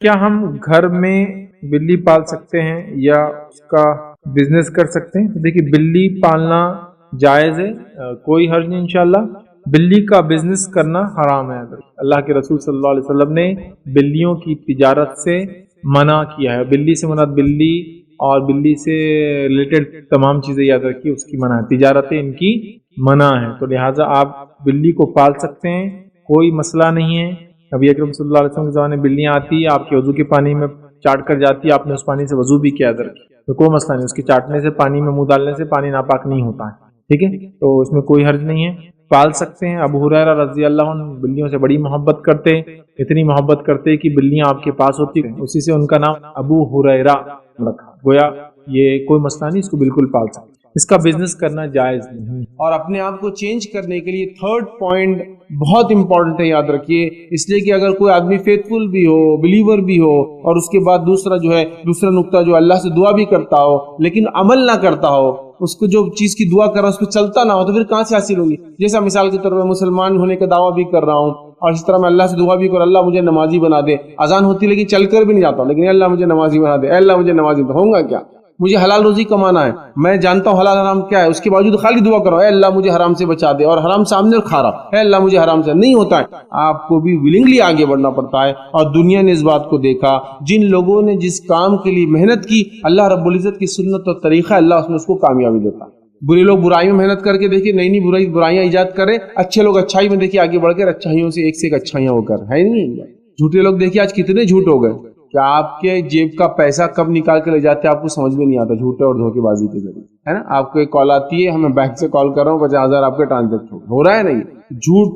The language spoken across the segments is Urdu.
کیا ہم گھر میں بلی پال سکتے ہیں یا اس کا بزنس کر سکتے ہیں؟ تو دیکھیے بلی پالنا جائز ہے، کوئی حرج نہیں انشاءاللہ۔ بلی کا بزنس کرنا حرام ہے۔ اللہ کے رسول صلی اللہ علیہ وسلم نے بلیوں کی تجارت سے منع کیا ہے۔ بلی سے مراد بلی اور بلی سے ریلیٹڈ تمام چیزیں یاد رکھیے، اس کی منع ہے، تجارتیں ان کی منع ہے، تو لہٰذا آپ بلی کو پال سکتے ہیں، کوئی مسئلہ نہیں ہے۔ نبی اکرم صلی اللہ علیہ وسلم کے زمانے میں بلیاں آتی، آپ کے وضو کے پانی میں چاٹ کر جاتی، آپ نے اس پانی سے وضو بھی کیا ادھر، تو کوئی مسئلہ نہیں، اس کے چاٹنے سے، پانی میں منہ ڈالنے سے پانی ناپاک نہیں ہوتا ہے، ٹھیک ہے، تو اس میں کوئی حرج نہیں ہے، پال سکتے ہیں۔ ابو ہریرہ رضی اللہ عنہ بلیوں سے بڑی محبت کرتے، اتنی محبت کرتے کہ بلیاں آپ کے پاس ہوتی، اسی سے ان کا نام ابو ہریرہ رکھا، گویا یہ کوئی مسئلہ نہیں، اس کو بالکل پال سکتے، اس کا بزنس کرنا جائز نہیں۔ اور اپنے آپ کو چینج کرنے کے لیے تھرڈ پوائنٹ بہت امپورٹنٹ ہے، یاد رکھیے، اس لیے کہ اگر کوئی آدمی فیتھ فل بھی ہو، بلیور بھی ہو، اور اس کے بعد دوسرا نقطہ جو اللہ سے دعا بھی کرتا ہو لیکن عمل نہ کرتا ہو، اس کو جو چیز کی دعا کر رہا ہے اس پہ چلتا نہ ہو، تو پھر کہاں سے حاصل ہوگی؟ جیسا مثال کے طور پر مسلمان ہونے کا دعویٰ بھی کر رہا ہوں اور اس طرح میں اللہ سے دعا بھی کروں، اللہ مجھے نمازی بنا دے، اذان ہوتی لیکن چل کر بھی نہیں جاتا ہوں، لیکن اے اللہ مجھے نمازی بنا دے، اے اللہ مجھے نمازی بنا دے، ہوگا کیا؟ مجھے حلال روزی کمانا ہے، میں جانتا ہوں حلال حرام کیا ہے، اس کے باوجود خالی دعا کرو اے اللہ مجھے حرام سے بچا دے، اور حرام سامنے اور کھا رہا، اے اللہ مجھے حرام سے، نہیں ہوتا ہے۔ آپ کو بھی ولنگلی آگے بڑھنا پڑتا ہے، اور دنیا نے اس بات کو دیکھا، جن لوگوں نے جس کام کے لیے محنت کی، اللہ رب العزت کی سنت اور طریقہ اللہ اس میں اس کو کامیابی دیتا ہے۔ برے لوگ برائی میں محنت کر کے دیکھیے، نئی نئی برائیاں ایجاد کرے، اچھے لوگ اچھائی میں دیکھیے آگے بڑھ کر اچھائیوں سے ایک اچھائیاں ہو کر، ہے نہیں؟ جھوٹے لوگ دیکھیے آج کتنے جھوٹ ہو گئے کہ آپ کے جیب کا پیسہ کب نکال کے لے جاتے ہیں آپ کو سمجھ میں نہیں آتا، جھوٹے اور دھوکے بازی کے ذریعے، ہے نا؟ آپ کو ایک کال آتی ہے، ہمیں بینک سے کال کر رہا ہوں 50,000 آپ کے ٹرانزیکٹ ہو رہا ہے، نہیں، جھوٹ،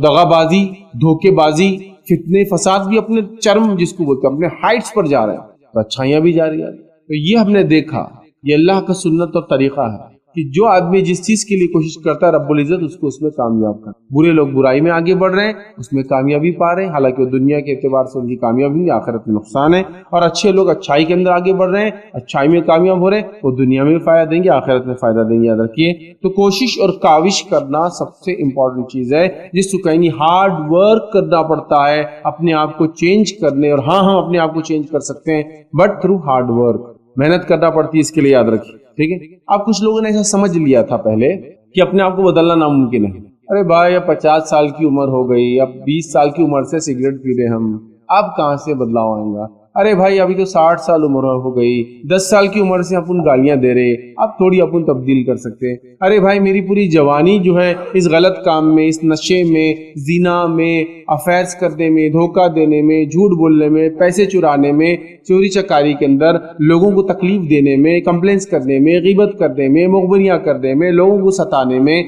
دغا بازی، دھوکے بازی، فتنے فساد بھی اپنے چرم جس کو بولتے ہیں اپنے ہائٹس پر جا رہے ہیں، تو اچھائیاں بھی جا رہی ہیں۔ تو یہ ہم نے دیکھا، یہ اللہ کا سنت اور طریقہ ہے کہ جو آدمی جس چیز کے لیے کوشش کرتا ہے رب العزت اس کو اس میں کامیاب کرتا ہے۔ برے لوگ برائی میں آگے بڑھ رہے ہیں، اس میں کامیابی پا رہے ہیں، حالانکہ وہ دنیا کے اعتبار سے ان کی کامیابی نہیں، آخرت میں نقصان ہے، اور اچھے لوگ اچھائی کے اندر آگے بڑھ رہے ہیں، اچھائی میں کامیاب ہو رہے ہیں، وہ دنیا میں بھی فائدہ دیں گے، آخرت میں فائدہ دیں گے، یاد رکھیے۔ تو کوشش اور کاوش کرنا سب سے امپورٹنٹ چیز ہے، جس کو کہیں ہارڈ ورک کرنا پڑتا ہے اپنے آپ کو چینج کرنے، اور ہاں ہم اپنے آپ کو چینج کر سکتے ہیں بٹ تھرو ہارڈ ورک، محنت کرنا پڑتی ہے، اس کے لیے یاد رکھیے، ٹھیک ہے؟ اب کچھ لوگوں نے ایسا سمجھ لیا تھا پہلے کہ اپنے آپ کو بدلنا ناممکن ہے، ارے بھائی اب 50 سال کی عمر ہو گئی، اب 20 سال کی عمر سے سگریٹ پی رہے ہم، اب کہاں سے بدلاؤ آئے گا؟ ارے بھائی ابھی تو 60 سال عمر ہو گئی، 10 سال کی عمر سے اپن گالیاں دے رہے، اب تھوڑی اپن تبدیل کر سکتے ہیں۔ ارے بھائی میری پوری جوانی جو ہے اس غلط کام میں، اس نشے میں، زنا میں، افیئرز کرنے میں، دھوکہ دینے میں، جھوٹ بولنے میں، پیسے چرانے میں، چوری چکاری کے اندر، لوگوں کو تکلیف دینے میں، کمپلینس کرنے میں، غیبت کرنے میں، مخبریاں کرنے میں، لوگوں کو ستانے میں،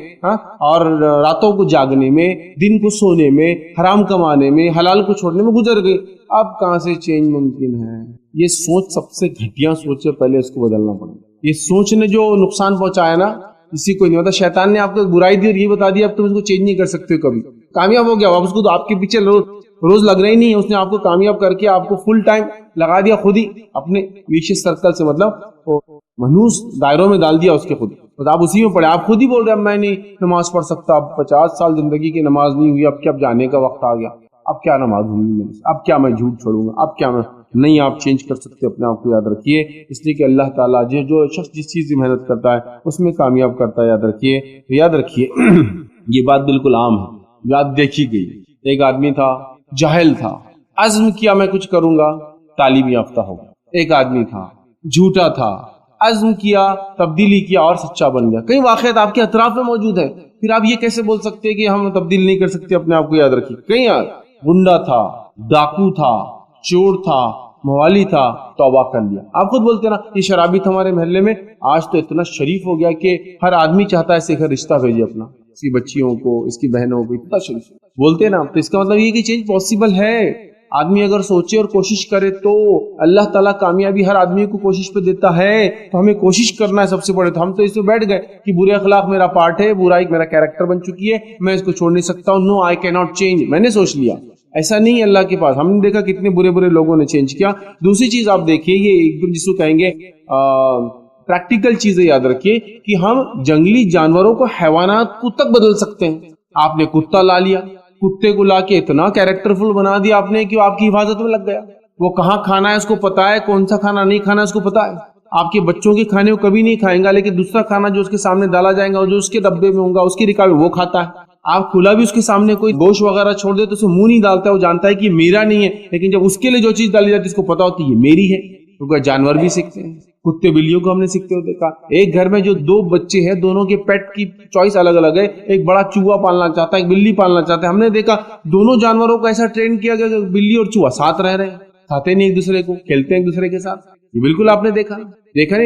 اور راتوں کو جاگنے میں، دن کو سونے میں، حرام کمانے میں، حلال کو چھوڑنے میں گزر گئی، اب کہاں سے چینج ممکن ہے؟ یہ سوچ سب سے گھٹیا سوچ ہے، پہلے اس کو بدلنا پڑے گا۔ یہ سوچ نے جو نقصان پہنچایا نا، کسی کو نہیں ہوتا، شیطان نے آپ کو برائی دی اور یہ بتا دیا اب تم اس کو چینج نہیں کر سکتے، کبھی کامیاب ہو گیا واپس کو تو آپ کے پیچھے روز لگ رہا ہی نہیں ہے، اس نے آپ کو کامیاب کر کے آپ کو فل ٹائم لگا دیا، خود ہی اپنے ویشیس سرکل سے، مطلب منحوس دائروں میں ڈال دیا اس کے، خود آپ اسی میں پڑے، آپ خود ہی بول رہے اب میں نہیں نماز پڑھ سکتا، اب 50 سال زندگی کی نماز نہیں ہوئی، اب کیا جانے کا وقت آ گیا، اب کیا نماز ہوئی، اب کیا میں جھوٹ چھوڑوں گا، اب کیا میں نہیں، آپ چینج کر سکتے اپنے آپ کو، یاد رکھیے، اس لیے کہ اللہ تعالیٰ جو شخص جس چیز کی محنت کرتا ہے اس میں کامیاب کرتا ہے، یاد رکھیے۔ تو یاد رکھیے یہ بات بالکل عام ہے، یاد دیکھی گئی، ایک آدمی تھا جاہل تھا، عزم کیا میں کچھ کروں گا، تعلیم یافتہ ہو گیا۔ ایک آدمی تھا جھوٹا تھا، عزم کیا، تبدیلی کیا اور سچا بن گیا۔ کئی واقعات آپ کے اطراف میں موجود ہیں، پھر آپ یہ کیسے بول سکتے ہیں کہ ہم تبدیل نہیں کر سکتے اپنے آپ کو، یاد رکھیے۔ کئی گنڈا تھا، ڈاکو تھا، چور تھا، موالی تھا، توبہ کر لیا۔ آپ خود بولتے نا یہ شرابی تھا ہمارے محلے میں، آج تو اتنا شریف ہو گیا کہ ہر آدمی چاہتا ہے اسے گھر رشتہ بھیجے اپنا، اس کی بچیوں کو، اس کی بہنوں کو، اتنا شریف بولتے نا۔ تو اس کا مطلب یہ کہ چینج پاسبل ہے، آدمی اگر سوچے اور کوشش کرے تو اللہ تعالیٰ کامیابی ہر آدمی کو کوشش پہ دیتا ہے، تو ہمیں کوشش کرنا ہے سب سے بڑے۔ تو ہم تو اس پہ بیٹھ گئے کہ برے اخلاق میرا پارٹ ہے، برائی میرا کیریکٹر بن چکی ہے، میں اس کو چھوڑ نہیں سکتا ہوں، نو آئی کی ناٹ چینج، میں نے سوچ لیا۔ ایسا نہیں ہے اللہ کے پاس، ہم نے دیکھا کتنے برے لوگوں نے چینج کیا۔ دوسری چیز آپ دیکھیے، یہ ایک دم جس کو کہیں گے پریکٹیکل چیزیں یاد رکھیے کہ ہم جنگلی جانوروں کو، حیوانات کو تک بدل سکتے ہیں۔ آپ نے کتا لا لیا، کتے کو لا کے اتنا کیریکٹرفل بنا دیا آپ نے کہ وہ آپ کی حفاظت میں لگ گیا، وہ کہاں کھانا ہے اس کو پتا ہے, کون سا کھانا نہیں کھانا ہے اس کو پتا ہے. آپ کے بچوں کے کھانے کو کبھی نہیں کھائیں گا, لیکن دوسرا کھانا جو اس کے سامنے ڈالا جائے گا اور جو اس کے ڈبے میں ہوگا اس کی ریکارڈ وہ کھاتا ہے. آپ کھلا بھی اس کے سامنے کوئی گوشت وغیرہ چھوڑ دے تو اسے منہ نہیں ڈالتا ہے, وہ جانتا ہے کہ یہ میرا نہیں ہے. لیکن جب اس کے لیے جو چیز ڈالی جاتی ہے اس کو پتا ہوتی ہے یہ میری ہے. کیونکہ جانور بھی سیکھتے ہیں, کتے بلیوں کو ہم نے سیکھتے ہوئے دیکھا. ایک گھر میں جو دو بچے ہیں دونوں کے پیٹ کی چوائس الگ الگ ہے. ایک بڑا چوہا پالنا چاہتا ہے, ایک بلی پالنا چاہتا ہے. ہم نے دیکھا دونوں جانوروں کو ایسا ٹرین کیا گیا کہ بلی اور چوہا ساتھ رہ رہے ہیں, کھاتے نہیں ایک دوسرے کو, کھیلتے ہیں ایک دوسرے کے ساتھ. یہ بالکل آپ نے دیکھا نہیں دیکھا.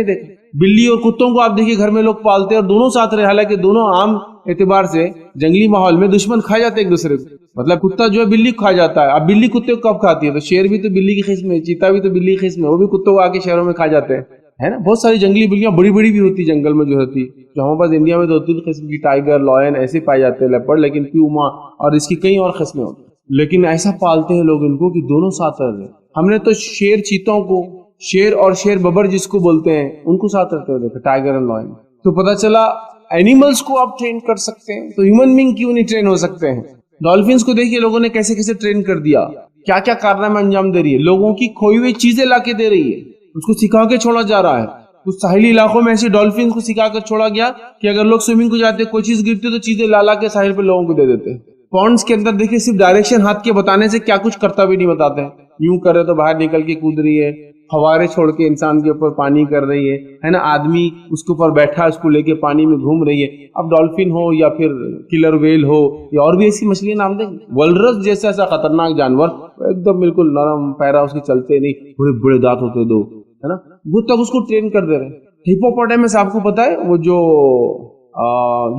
بلی اور کتوں کو آپ دیکھیے گھر میں لوگ پالتے ہیں اور دونوں ساتھ رہے, حالانکہ دونوں عام اعتبار سے جنگلی ماحول میں دشمن کھا جاتے ہیں ایک دوسرے کو. مطلب کتا جو ہے بلی کو کھا جاتا ہے. اب بلی کتے کو کب کھاتی ہے؟ تو شیر بھی تو بلی کی قسم ہے, چیتا بھی تو بلی کی قسم ہے, وہ بھی کتوں کو آ کے شہروں میں کھا جاتے ہیں, ہے نا. بہت ساری جنگلی بلیاں بڑی بڑی بھی ہوتی جنگل میں جو ہوتی, جو ہمارے پاس انڈیا میں تو ہوتی قسم کی ٹائیگر, لائن ایسے پائے جاتے ہیں, لیپرڈ, لیکن پیوما اور اس کی کئی اور قسمیں ہوتی. لیکن ایسا پالتے ہیں لوگ ان کو کہ دونوں ساتھ رہ رہے. ہم نے تو شیر چیتوں کو, شیر اور شیر ببر جس کو بولتے ہیں, ان کو ساتھ رہتے ہوئے دیکھا, ٹائیگر اینڈ لائن. تو پتا چلا اینیملز کو آپ ٹرین کر سکتے ہیں تو ہیومن بینگ کیوں نہیں ٹرین ہو سکتے ہیں. ڈالفنس کو دیکھیے لوگوں نے کیسے کیسے ٹرین کر دیا, کیا کیا کارنامے انجام دے رہی ہے, لوگوں کی کھوئی ہوئی چیزیں لا کے دے رہی ہے, اس کو سکھا کے چھوڑا جا رہا ہے. کچھ ساحلی علاقوں میں ایسے ڈالفنس کو سکھا کر چھوڑا گیا کہ اگر لوگ سوئمنگ کو جاتے کوئی چیز گرتی تو چیزیں لا کے ساحل پہ لوگوں کو دے دیتے. پونڈز کے اندر دیکھیے صرف ڈائریکشن ہاتھ کے بتانے سے کیا کچھ کرتا بھی نہیں بتاتے ہیں. یوں کرے تو باہر نکل کے کود رہی ہے, فوارے چھوڑ کے انسان کے اوپر پانی کر رہی ہے نا, آدمی اس کے اوپر بیٹھا اس کو لے کے پانی میں گھوم رہی ہے. اب ڈالفن ہو یا پھر کلر ویل ہو یا اور بھی ایسی مچھلیاں نام دیں, ولرس جیسا ایسا خطرناک جانور, ایک دم بالکل نرم پیرا, اس کے چلتے نہیں, بڑے بڑے دانت ہوتے دو, ہے نا, وہ تک اس کو ٹرین کر دے رہے. ہپوپوٹامس آپ کو پتا ہے وہ جو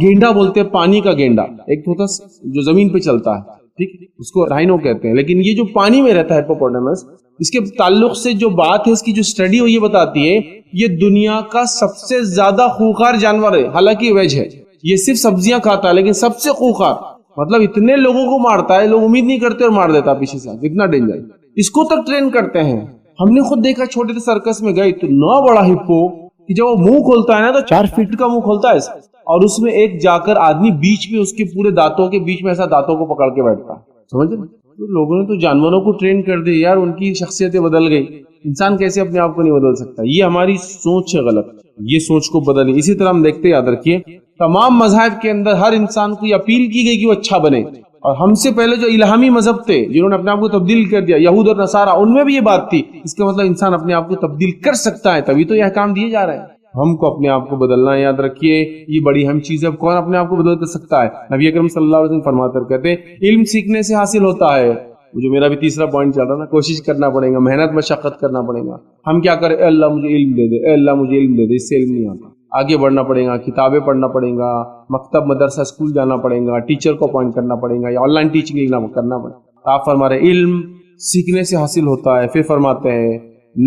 گینڈا بولتے ہیں, پانی کا گینڈا ایک ہوتا جو زمین پہ چلتا ہے, ٹھیک, اس کو رائنو کہتے ہیں. لیکن یہ جو پانی میں رہتا ہے ہپوپوٹامس, اس کے تعلق سے جو بات ہے, اس کی جو اسٹڈی ہو یہ بتاتی ہے یہ دنیا کا سب سے زیادہ خوخار جانور ہے. حالانکہ ویج ہے, یہ صرف سبزیاں کھاتا ہے, لیکن سب سے خوخار, مطلب اتنے لوگوں کو مارتا ہے, لوگ امید نہیں کرتے اور مار دیتا پیچھے سے, اتنا ڈینجر. اس کو تک ٹرین کرتے ہیں. ہم نے خود دیکھا, چھوٹے سے سرکس میں گئے, اتنا بڑا ہپو کہ جب وہ منہ کھولتا ہے نا تو 4 فٹ کا منہ کھولتا ہے, اور اس میں ایک جا کر آدمی بیچ میں اس کے پورے دانتوں کے بیچ میں ایسا دانتوں کو پکڑ کے بیٹھتا ہے. سمجھ رہے, لوگوں نے تو جانوروں کو ٹرین کر دی یار, ان کی شخصیتیں بدل گئی. انسان کیسے اپنے آپ کو نہیں بدل سکتا؟ یہ ہماری سوچ ہے غلط, یہ سوچ کو بدلیں. اسی طرح ہم دیکھتے, یاد رکھیے, تمام مذاہب کے اندر ہر انسان کو یہ اپیل کی گئی کہ وہ اچھا بنے. اور ہم سے پہلے جو الہامی مذہب تھے جنہوں نے اپنے آپ کو تبدیل کر دیا, یہود اور نصارہ, ان میں بھی یہ بات تھی. اس کا مطلب انسان اپنے آپ کو تبدیل کر سکتا ہے, تبھی تو یہ احکام دیے جا رہے ہیں. ہم کو اپنے آپ کو بدلنا ہے. یاد رکھیے یہ بڑی اہم چیز ہے. کون اپنے آپ کو بدل سکتا ہے؟ نبی اکرم صلی اللہ علیہ وسلم فرماتے کہتے ہیں علم سیکھنے سے حاصل ہوتا ہے. جو میرا بھی تیسرا پوائنٹ چل رہا نا, کوشش کرنا پڑے گا, محنت مشقت کرنا پڑے گا. ہم کیا کریں, اے اللہ مجھے علم دے دے, اے اللہ مجھے علم دے دے, اس سے علم نہیں آتا. آگے بڑھنا پڑے گا, کتابیں پڑھنا پڑے گا, مکتب مدرسہ اسکول جانا پڑے گا, ٹیچر کو اپوائنٹ کرنا پڑے گا, یا آن لائن ٹیچنگ کرنا پڑے گا. آپ فرما رہے علم سیکھنے سے حاصل ہوتا ہے. پھر فرماتے ہیں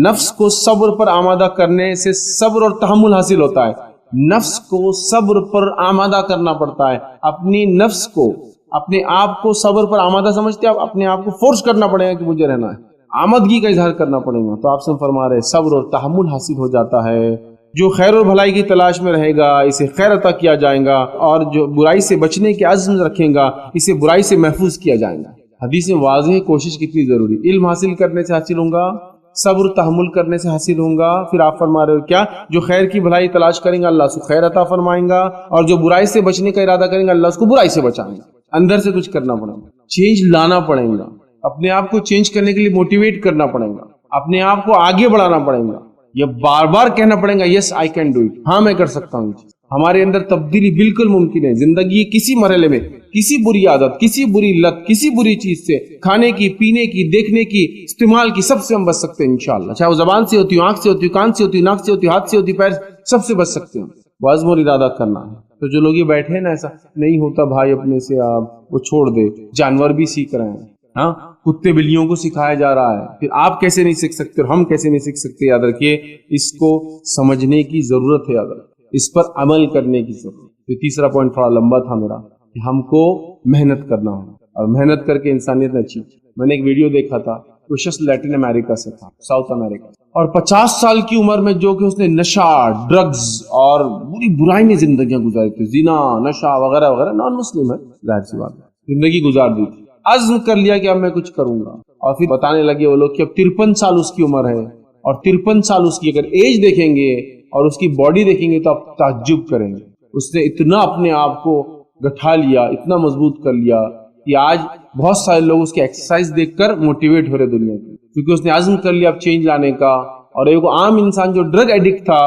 نفس کو صبر پر آمادہ کرنے سے صبر اور تحمل حاصل ہوتا ہے. نفس کو صبر پر آمادہ کرنا پڑتا ہے. اپنی نفس کو, اپنے آپ کو صبر پر آمادہ سمجھتے ہیں, اپنے آپ کو فورس کرنا پڑے گا کہ مجھے رہنا ہے, آمدگی کا اظہار کرنا پڑے گا. تو آپ سے فرما رہے صبر اور تحمل حاصل ہو جاتا ہے. جو خیر اور بھلائی کی تلاش میں رہے گا اسے خیر عطا کیا جائے گا, اور جو برائی سے بچنے کے عزم رکھے گا اسے برائی سے محفوظ کیا جائے گا. حدیث میں واضح کوشش کتنی ضروری. علم حاصل کرنے سے حاصل ہوں گا, صبر تحمل کرنے سے حاصل ہوں گا. پھر آپ فرما رہے ہو کیا, جو خیر کی بھلائی تلاش کریں گا اللہ اس کو خیر عطا فرمائیں گا, اور جو برائی سے بچنے کا ارادہ کریں گا اللہ اس کو برائی سے بچائیں گا. اندر سے کچھ کرنا پڑے گا, چینج لانا پڑے گا, اپنے آپ کو چینج کرنے کے لیے موٹیویٹ کرنا پڑے گا, اپنے آپ کو آگے بڑھانا پڑے گا. یہ بار بار کہنا پڑے گا یس آئی کین ڈو اٹ, ہاں میں کر سکتا ہوں. ہمارے اندر تبدیلی بالکل ممکن ہے. زندگی کسی مرحلے میں کسی بری عادت, کسی بری لت, کسی بری چیز سے, کھانے کی, پینے کی, دیکھنے کی, استعمال کی, سب سے ہم بچ سکتے ہیں انشاءاللہ. چاہے وہ زبان سے ہوتی ہو, آنکھ سے ہوتی ہو, کان سے ہوتی ہو, ناک سے ہوتی ہو, ہاتھ سے ہوتی, پیر, سب سے بچ سکتے ہیں. عزم اور ارادہ کرنا ہے. تو جو لوگ یہ بیٹھے ہیں نا, ایسا نہیں ہوتا بھائی اپنے سے, آپ وہ چھوڑ دے. جانور بھی سیکھ رہے ہیں, ہاں, کتے بلیوں کو سکھایا جا رہا ہے. پھر آپ کیسے نہیں سیکھ سکتے اور ہم کیسے نہیں سیکھ سکتے؟ یاد رکھیے اس کو سمجھنے کی ضرورت ہے, یاد رکھیے اس پر عمل کرنے کی ضرورت. تو تیسرا پوائنٹ تھوڑا لمبا تھا میرا, کہ ہم کو محنت کرنا ہو, اور محنت کر کے انسانیت میں اچھی. میں نے ایک ویڈیو دیکھا تھا, وہ شخص لیٹن امریکہ سے تھا, ساؤتھ امریکہ, اور 50 سال کی عمر میں جو کہ اس نے نشہ, ڈرگز اور بری برائی میں زندگیاں گزاری تھی, زنا, نشہ وغیرہ وغیرہ, نان مسلم ہے, ظاہر سی بات ہے, زندگی گزار دی تھی. عزم کر لیا کہ اب میں کچھ کروں گا. اور پھر بتانے لگے وہ لوگ کہ اب 53 سال اس کی عمر ہے، اور 53 سال اس کی اگر ایج دیکھیں گے اور اس کی باڈی دیکھیں گے تو آپ تعجب کریں گے. اس نے اتنا اپنے آپ کو گٹھا لیا، اتنا مضبوط کر لیا کہ آج بہت سارے لوگ اس کی ایکسرسائز دیکھ کر موٹیویٹ ہو رہے دنیا کی، کیونکہ اس نے عزم کر لیا اب چینج لانے کا. اور ایک عام انسان جو ڈرگ ایڈکٹ تھا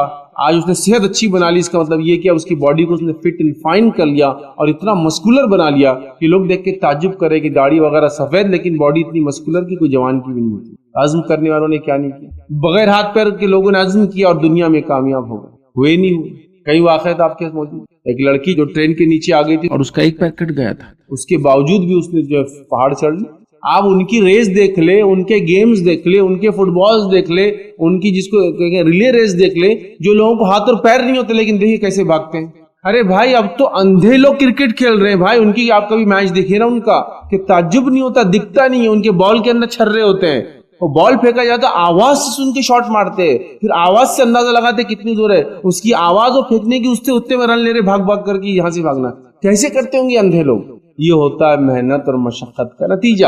آج اس نے صحت اچھی بنا لی. اس کا مطلب یہ کہ اس کی باڈی کو اس نے فٹ اینڈ فائن کر لیا اور اتنا مسکولر بنا لیا کہ لوگ دیکھ کے تعجب کرے کہ داڑھی وغیرہ سفید لیکن باڈی اتنی مسکولر کی کوئی جوان کی بھی نہیں ہوتی. عزم کرنے والوں نے کیا نہیں کیا، بغیر ہاتھ پیر کے لوگوں نے عزم کیا اور دنیا میں کامیاب ہو گئے. ہوئے نہیں ہوئے. کئی واقعات آپ کے موجود. ایک لڑکی جو ٹرین کے نیچے آ گئی تھی اور اس کا ایک پیر کٹ گیا تھا، اس کے باوجود بھی اس نے جو پہاڑ چڑھ لی. آپ ان کی ریس دیکھ لے، ان کے گیمز دیکھ لے، ان کے فٹ بالز دیکھ لے، ان کی جس کو ریلے ریس دیکھ لے، جو لوگوں کو ہاتھ اور پیر نہیں ہوتے لیکن دیکھیے کیسے بھاگتے ہیں. ارے بھائی اب تو اندھے لوگ کرکٹ کھیل رہے ہیں بھائی. ان کی آپ کبھی میچ دیکھیے نا ان کا کہ تعجب نہیں ہوتا، دکھتا نہیں ہے. ان کے بال کے اندر چھرے ہوتے ہیں، وہ بال پھینکا جاتا آواز سے سن کے شاٹ مارتے، پھر آواز سے اندازہ لگاتے کتنی دور ہے. اس کی آواز اور پھینکنے کی اس سے اتنے میں رن لے رہے بھاگ بھاگ کر کے یہاں سے بھاگنا. کیسے کرتے ہوں گے اندھے لوگ؟ یہ ہوتا ہے محنت اور مشقت کا نتیجہ.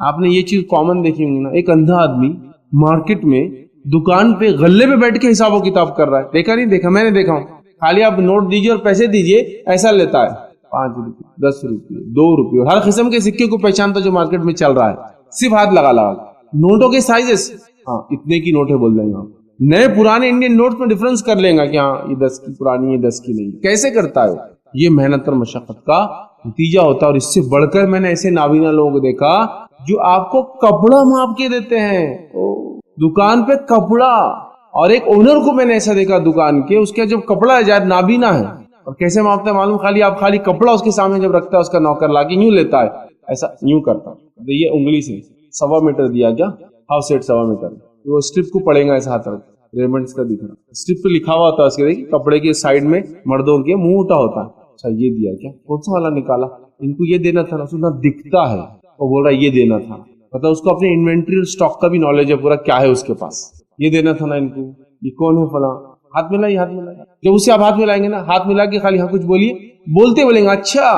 آپ نے یہ چیز کامن دیکھی ہوں گی نا، ایک اندھا آدمی مارکیٹ میں دکان پہ غلے پہ بیٹھ کے حساب و کتاب کر رہا ہے. دیکھا نہیں دیکھا؟ میں نے دیکھا ہوں. خالی آپ نوٹ دیجیے اور پیسے دیجیے ایسا لیتا ہے. 5 روپے 10 روپے 2 روپے، ہر قسم کے سکے کو پہچانتا جو مارکیٹ میں چل رہا ہے. صرف ہاتھ لگا لگا. نوٹوں کے سائزز، ہاں اتنے کی نوٹ ہے بول دیں گے. نئے پرانے انڈین نوٹ میں ڈفرنس کر لیں گا کہ ہاں یہ 10 کی پرانی ہے 10 کی نہیں. کیسے کرتا ہے؟ یہ محنت اور مشقت کا نتیجہ ہوتا ہے. اور اس سے بڑھ کر میں نے ایسے نابینا لوگوں کو دیکھا جو آپ کو کپڑا ماپ کے دیتے ہیں دکان پہ کپڑا. اور ایک اونر کو میں نے ایسا دیکھا دکان کے، اس کا جب کپڑا ہے جائے نابینا ہے اور کیسے ماپتا ہے معلوم؟ خالی کپڑا اس کے سامنے جب رکھتا ہے اس کا نوکر لا کے یوں لیتا ہے، ایسا یوں کرتا ہے. یہ انگلی سے 1.25 میٹر دیا کیا، ہاف سیٹ 1.25 میٹر. وہ اسٹرپ کو پڑے گا ایسا ہاتھ رکھ ریمنڈس کا دکھ رہا، اسٹرپ پہ لکھا ہوا ہوتا ہے اس کے کپڑے کے سائڈ میں مردوں کے منہ اٹھا ہوتا ہے. اچھا یہ دیا کیا، کون سا والا نکالا؟ ان کو یہ دینا تھا نا. سنا دکھتا ہے اور بول رہا ہے یہ دینا تھا. مطلب اس کو اپنے انوینٹری اور اسٹاک کا بھی نالج ہے پورا، کیا ہے اس کے پاس. یہ دینا تھا نا ان کو، یہ کون ہے فلاں. ہاتھ ملائیے ہاتھ ملائیے. جب اسے آپ ہاتھ ملائیں گے نا، ہاتھ ملا کے خالی ہاں کچھ بولیے، بولتے بولیں گے اچھا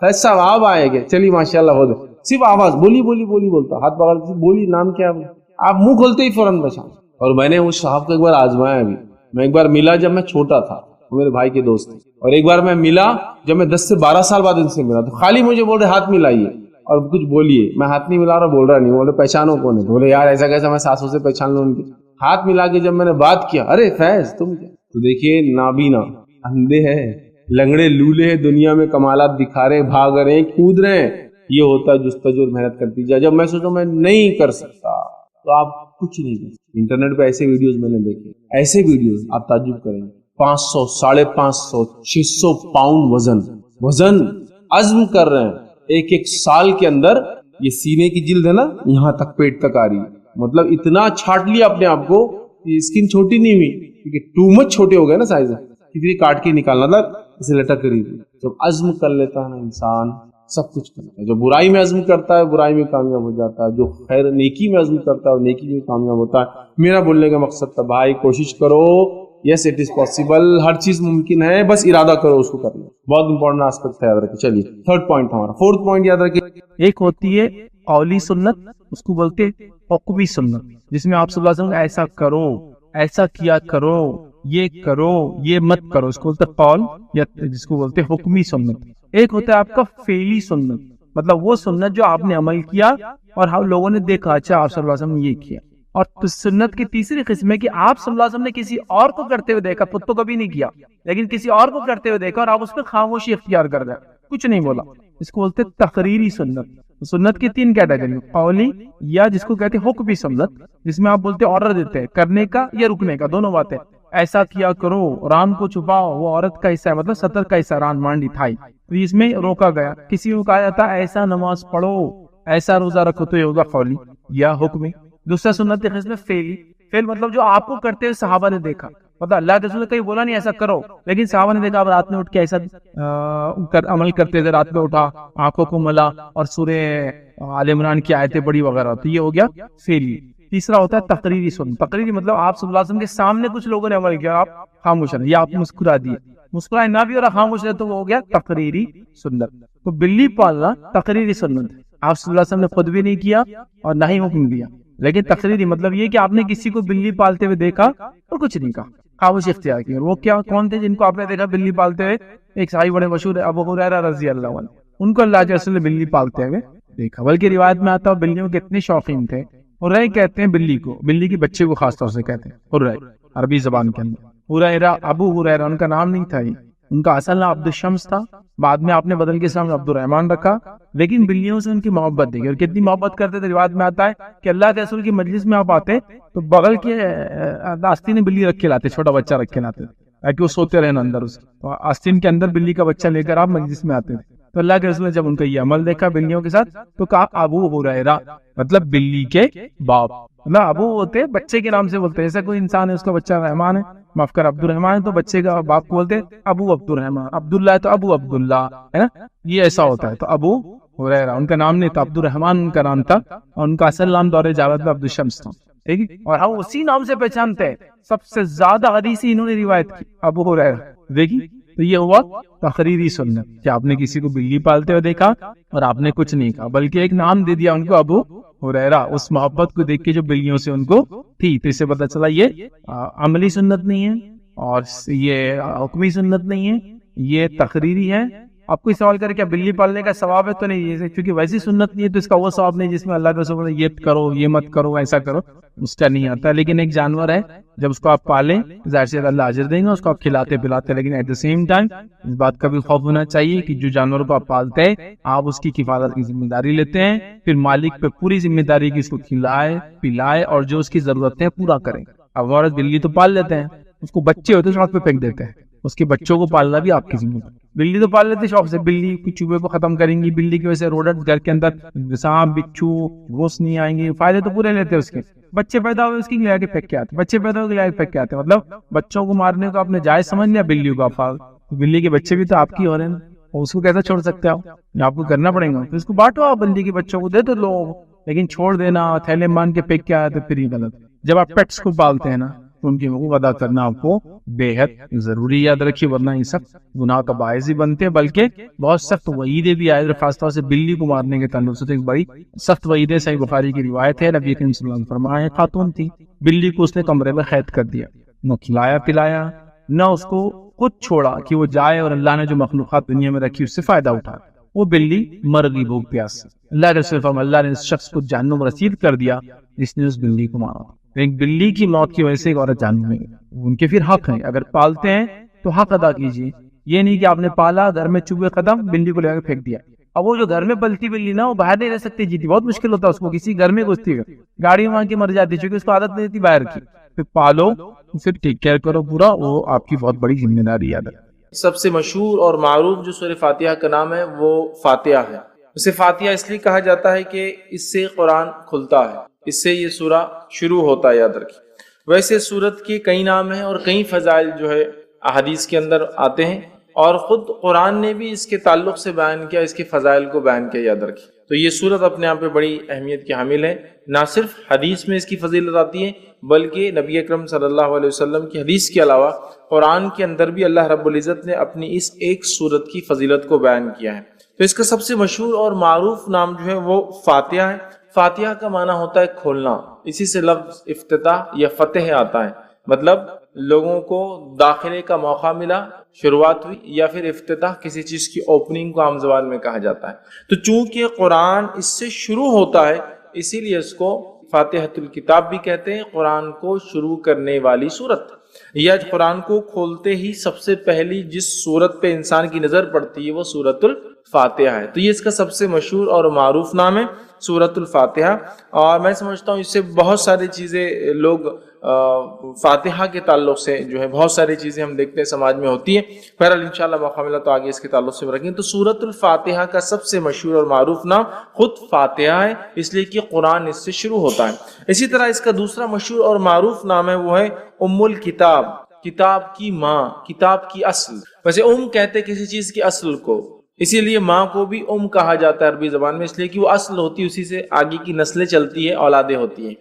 ایسا آپ آئے گے چلیے ماشاء اللہ ہو دے. صرف آواز بولی بولی بولی بولتا، ہاتھ پکڑ کے بولی نام کیا ہے، آپ منہ کھولتے ہی فوراً پہچان. اور میں نے اس صاحب کو ایک بار آزمایا بھی. میں ایک بار ملا جب میں چھوٹا تھا، میرے بھائی کے دوست تھے. اور ایک بار میں ملا جب میں 10 سے 12 سال بعد ان سے ملا، تو خالی مجھے بول رہے ہاتھ ملائیے اور کچھ بولیے. میں ہاتھ نہیں ملا رہا، بول رہا نہیں. بولے پہچانو کون ہے؟ بولے یار ایسا کیسا میں ساسوں سے پہچان لوں ان کے. ہاتھ ملا کے جب میں نے بات کیا، ارے فیض تم کیا؟ تو دیکھیے نابینا، اندھے ہیں، لنگڑے لولے ہیں، دنیا میں کمالات دکھا رہے ہیں، بھاگ رہے ہیں، کود رہے ہیں. یہ ہوتا ہے جستجو اور محنت کرتی جائے. جب میں سوچا میں نہیں کر سکتا تو آپ کچھ نہیں کر سکتے. انٹرنیٹ پہ ایسے ویڈیوز میں نے دیکھے، ایسے ویڈیوز آپ تعجب کریں گے. 500 550 600 پاؤنڈ وزن عزم کر رہے ہیں ایک سال کے اندر. یہ سینے کی جلد ہے نا یہاں تک پیٹ تک آ رہی ہے. مطلب اتنا چھاٹ لیا اپنے آپ کو، اسکن چھوٹی نہیں ہوئی کیونکہ ٹو مچ چھوٹے ہو گئے نا سائز، کتنی کاٹ کے نکالنا تھا اسے لٹک کری. جب عزم کر لیتا ہے نا انسان سب کچھ کرتا ہے. جو برائی میں عزم کرتا ہے برائی میں کامیاب ہو جاتا ہے، جو خیر نیکی میں عزم کرتا ہے نیکی میں کامیاب ہوتا ہے. میرا بولنے کا مقصد تھا بھائی کوشش کرو، یس اٹ از پاسبل، ہر چیز ممکن ہے، بس ارادہ کرو اس کو کرنا. بہت امپورٹنٹ آسپیکٹ ہے، یاد رکھیں. چلیے 3rd پوائنٹ ہمارا. 4th پوائنٹ یاد رکھیں. ایک ہوتی ہے قولی سنت، اس کو بولتے حکمی سنت، جس میں آپ صلی اللہ علیہ وسلم ایسا کرو، ایسا کیا کرو، یہ مت کرو، اس کو بولتے قول یا جس کو بولتے حکمی سنت. ایک ہوتا ہے آپ کا فعلی سنت، مطلب وہ سنت جو آپ نے عمل کیا اور ہم لوگوں نے دیکھا اچھا آپ صلی اللہ علیہ وسلم نے یہ کیا. اور سنت کی تیسری قسم ہے کہ آپ صلی اللہ علیہ وسلم نے کسی اور کو کرتے ہوئے دیکھا، خود تو کبھی نہیں کیا لیکن کسی اور کو کرتے ہوئے دیکھا اور آپ اس پہ خاموشی اختیار کر دیں، کچھ نہیں بولا. اس کو بولتے تقریری سنت. سنت کی 3 کیٹیگری، قولی یا جس کو کہتے ہیں حکمی سنت، جس میں آپ بولتے آرڈر دیتے ہیں کرنے کا یا رکنے کا، دونوں باتیں. ایسا کیا کرو، ران کو چھپاؤ، وہ عورت کا حصہ ہے، مطلب سطر کا حصہ، ران مانڈی تھائی، تو اس میں روکا گیا. کسی کو کہا جاتا ہے ایسا نماز پڑھو، ایسا روزہ رکھو، تو یہ ہوگا قولی یا حکمی. دوسرا سنت کی قسم فعلی. فعل مطلب جو آپ کو کرتے ہوئے صحابہ نے دیکھا، مطلب اللہ کے رسول نے کہیں بولا نہیں ایسا کرو، لیکن صحابہ نے دیکھا اب رات میں اٹھ کے ایسا عمل کرتے تھے، رات میں اٹھا آنکھوں کو ملا اور سورہ آل عمران کی آیتیں پڑھی وغیرہ، تو یہ ہو گیا فعلی. تیسرا ہوتا ہے تقریری سنت. تقریری مطلب آپ صلی اللہ علیہ وسلم کے سامنے کچھ لوگوں نے عمل کیا، آپ خاموش رہے یا آپ مسکرا دیے، مسکرائے نہ بھی اور خاموش رہے، تو وہ ہو گیا تقریری سنت. تو بلی پالنا تقریری سنت. آپ صلی اللہ علیہ وسلم نے خود بھی نہیں کیا اور نہ ہی حکم دیا، لیکن تقریری مطلب یہ کہ آپ نے کسی کو بلی پالتے ہوئے دیکھا اور کچھ نہیں کہا، خاموشی اختیار کی۔ اور وہ کیا کون تھے جن کو آپ نے دیکھا بلی پالتے ہوئے؟ ایک صحابی بڑے مشہور ہے ابو ہریرہ رضی اللہ عنہ، ان کو اللہ کے رسول نے بلی پالتے ہوئے دیکھا، بلکہ روایت میں آتا ہے بلیوں کے اتنے شوقین تھے۔ ہریرہ کہتے ہیں بلی کو، بلی کے بچے کو خاص طور سے کہتے ہیں ہریرہ عربی زبان کے اندر۔ ہریرہ ابو ہریرہ ان کا نام نہیں تھا، یہ ان کا اصل نام عبد الشمس تھا، بعد میں آپ نے بدل کے سامنے عبد الرحمن رکھا، لیکن بلیوں سے ان کی محبت دیکھی اور کتنی محبت کرتے تھے۔ روایت میں آتا ہے کہ اللہ کے رسول کی مجلس میں آپ آتے تو بغل کے آستین میں بلی رکھ کے لاتے، چھوٹا بچہ رکھ کے لاتے تاکہ وہ سوتے رہے اندر، اس آستین کے اندر بلی کا بچہ لے کر آپ مجلس میں آتے تھے۔ تو اللہ کے رسول نے جب ان کا یہ عمل دیکھا بلیوں کے ساتھ تو کہا ابو ہریرہ، مطلب بلی کے باپ، مطلب ابو ہوتے بچے کے نام سے بولتے ہیں، جیسے کوئی انسان ہے اس کا بچہ رحمان ہے، معاف کر عبد الرحمان ہے تو بچے کا باپ کو بولتے ابو عبد الرحمان، عبداللہ ہے تو ابو عبداللہ، ہے نا، یہ ایسا ہوتا ہے۔ تو ابو ہریرہ ان کا نام نہیں تھا، عبد الرحمان ان کا نام تھا، اور ان کا اصل نام دور جاوید میں عبد الشمس تھا، ٹھیک ہے، اور ہم اسی نام سے پہچانتے ہیں۔ سب سے زیادہ حدیث انہوں نے روایت کی ابو ہریرہ، دیکھی، تو یہ ہوا تقریری سنت کہ آپ نے کسی کو بلی پالتے ہوئے دیکھا اور آپ نے کچھ نہیں کہا بلکہ ایک نام دے دیا ان کو ابو ہریرہ، اس محبت کو دیکھ کے جو بلیوں سے ان کو تھی۔ تو اس سے پتہ چلا یہ عملی سنت نہیں ہے اور یہ حکمی سنت نہیں ہے، یہ تقریری ہے۔ آپ کوئی سوال کرے کیا بلی پالنے کا ثواب ہے؟ تو نہیں، کیونکہ ویسی سنت نہیں ہے تو اس کا وہ ثواب نہیں جس میں اللہ کے رسول نے یہ کرو یہ مت کرو ایسا کرو، اس کا نہیں آتا۔ لیکن ایک جانور ہے، جب اس کو آپ پالیں ظاہر سے اللہ اجر دیں گے، اس کو آپ کھلاتے پلاتے، لیکن ایٹ دا سیم ٹائم اس بات کا بھی خوف ہونا چاہیے کہ جو جانور کو آپ پالتے ہیں آپ اس کی حفاظت کی ذمہ داری لیتے ہیں، پھر مالک پہ پوری ذمہ داری کی اس کو کھلائے پلائے اور جو اس کی ضرورتیں پورا کریں۔ اب عورت بلی تو پال لیتے ہیں، اس کو بچے ہوتے ہیں سڑک پہ پھینک دیتے ہیں، اس کے بچوں کو پالنا بھی آپ کی ذمہ داری۔ بلی تو پال لیتے شوق سے، بلی کی چوہے کو ختم کریں گی، بلی کی وجہ سے روڈنٹس گھر کے اندر سانپ بچھو گھوس نہیں آئیں گے، فائدے تو پورے لیتے ہیں اس کے۔ بچے پیدا ہوئے اس کی لے کے پھینک کے آتے، بچے پیدا ہوئے لے کے پھینک کے آتے، مطلب بچوں کو مارنے کو آپ نے جائز سمجھ لیا، بلیوں کو آپ پال، بلی کے بچے بھی تو آپ کی ہو رہے ہیں، اس کو کیسا چھوڑ سکتے ہو؟ آپ کو کرنا پڑے گا، تو اس کو بانٹو، آپ بلی کے بچوں کو دے دو لوگ، لیکن چھوڑ دینا تھیلے مان کے پھینک کے آئے تو پھر یہ غلط۔ جب آپ پیٹس کو پالتے ہیں نا تو ان کی حقوق ادا کرنا آپ کو بے حد ضروری، یاد رکھیے، ورنہ یہ سخت گناہ کا باعث ہی بنتے ہیں، بلکہ بہت سخت وعیدیں بھی آئے، خاص طور سے بلی کو مارنے کے تعلق سے ایک بڑی سخت وعیدیں۔ صحیح بخاری کی روایت ہے، نبی کریم صلی اللہ علیہ وسلم فرمایا، خاتون تھی، بلی کو اس نے کمرے میں قید کر دیا، نہ کھلایا پلایا نہ اس کو خود چھوڑا کہ وہ جائے اور اللہ نے جو مخلوقات دنیا میں رکھی اس سے فائدہ اٹھائے، وہ بلی مر گئی بھوک پیاس سے۔ اللہ کے رسول فرمایا اللہ نے اس شخص کو جہنم رسید کر دیا جس نے اس بلی کو مارا۔ ایک بلی کی موت کی وجہ سے ایک عورت جہنم میں گئی، ان کے پھر حق ہیں، اگر پالتے ہیں تو حق ادا کیجیے، یہ نہیں کہ آپ نے پالا گھر میں چوہے ختم بلی کو لے کے پھینک دیا۔ اب وہ جو گھر میں پلتی بلی نا وہ باہر نہیں رہ سکتی، جیتی بہت مشکل ہوتا ہے اس کو، کسی گھر میں گھستی ہے گاڑی وہاں کی مر جاتی چونکہ اس کو عادت نہیں تھی باہر کی۔ پھر پالو، پھر ٹیک کیئر کرو پورا، وہ آپ کی بہت بڑی ذمہ داری ہے۔ سب سے مشہور اور معروف جو سورہ فاتحہ کا نام ہے وہ فاتحہ ہے۔ اسے فاتحہ اس لیے کہا جاتا ہے کہ اس سے قرآن کھلتا ہے، اس سے یہ سورہ شروع ہوتا ہے، یاد رکھیے۔ ویسے سورت کے کئی نام ہیں اور کئی فضائل جو ہے احادیث کے اندر آتے ہیں، اور خود قرآن نے بھی اس کے تعلق سے بیان کیا، اس کے فضائل کو بیان کیا، یاد رکھیے۔ تو یہ سورت اپنے آپ میں بڑی اہمیت کی حامل ہے، نہ صرف حدیث میں اس کی فضیلت آتی ہے بلکہ نبی اکرم صلی اللہ علیہ وسلم کی حدیث کے علاوہ قرآن کے اندر بھی اللہ رب العزت نے اپنی اس ایک سورت کی فضیلت کو بیان کیا ہے۔ تو اس کا سب سے مشہور اور معروف نام جو ہے وہ فاتحہ ہے۔ فاتحہ کا معنی ہوتا ہے کھولنا، اسی سے لفظ افتتاح یا فتح آتا ہے، مطلب لوگوں کو داخلے کا موقع ملا، شروعات ہوئی، یا پھر افتتاح کسی چیز کی اوپننگ کو عام زبان میں کہا جاتا ہے۔ تو چونکہ قرآن اس سے شروع ہوتا ہے اسی لیے اس کو فاتحۃ الکتاب بھی کہتے ہیں، قرآن کو شروع کرنے والی سورت، یا قرآن کو کھولتے ہی سب سے پہلی جس سورت پہ انسان کی نظر پڑتی ہے وہ سورت الفاتحہ ہے۔ تو یہ اس کا سب سے مشہور اور معروف نام ہے سورت الفاتحہ، اور میں سمجھتا ہوں اس سے بہت ساری چیزیں لوگ فاتحہ کے تعلق سے جو ہے بہت ساری چیزیں ہم دیکھتے ہیں سماج میں ہوتی ہیں۔ بہرحال انشاءاللہ موقع ملا تو آگے اس کے تعلق سے رکھیں۔ تو سورت الفاتحہ کا سب سے مشہور اور معروف نام خود فاتحہ ہے، اس لیے کہ قرآن اس سے شروع ہوتا ہے۔ اسی طرح اس کا دوسرا مشہور اور معروف نام ہے وہ ہے ام الکتاب، کتاب کی ماں، کتاب کی اصل۔ ویسے کہتے کسی چیز کی اصل کو، اسی لیے ماں کو بھی کہا جاتا ہے عربی زبان میں، اس لیے کہ وہ اصل ہوتی ہے، اسی سے آگے کی نسلیں چلتی ہیں، اولادیں ہوتی ہیں۔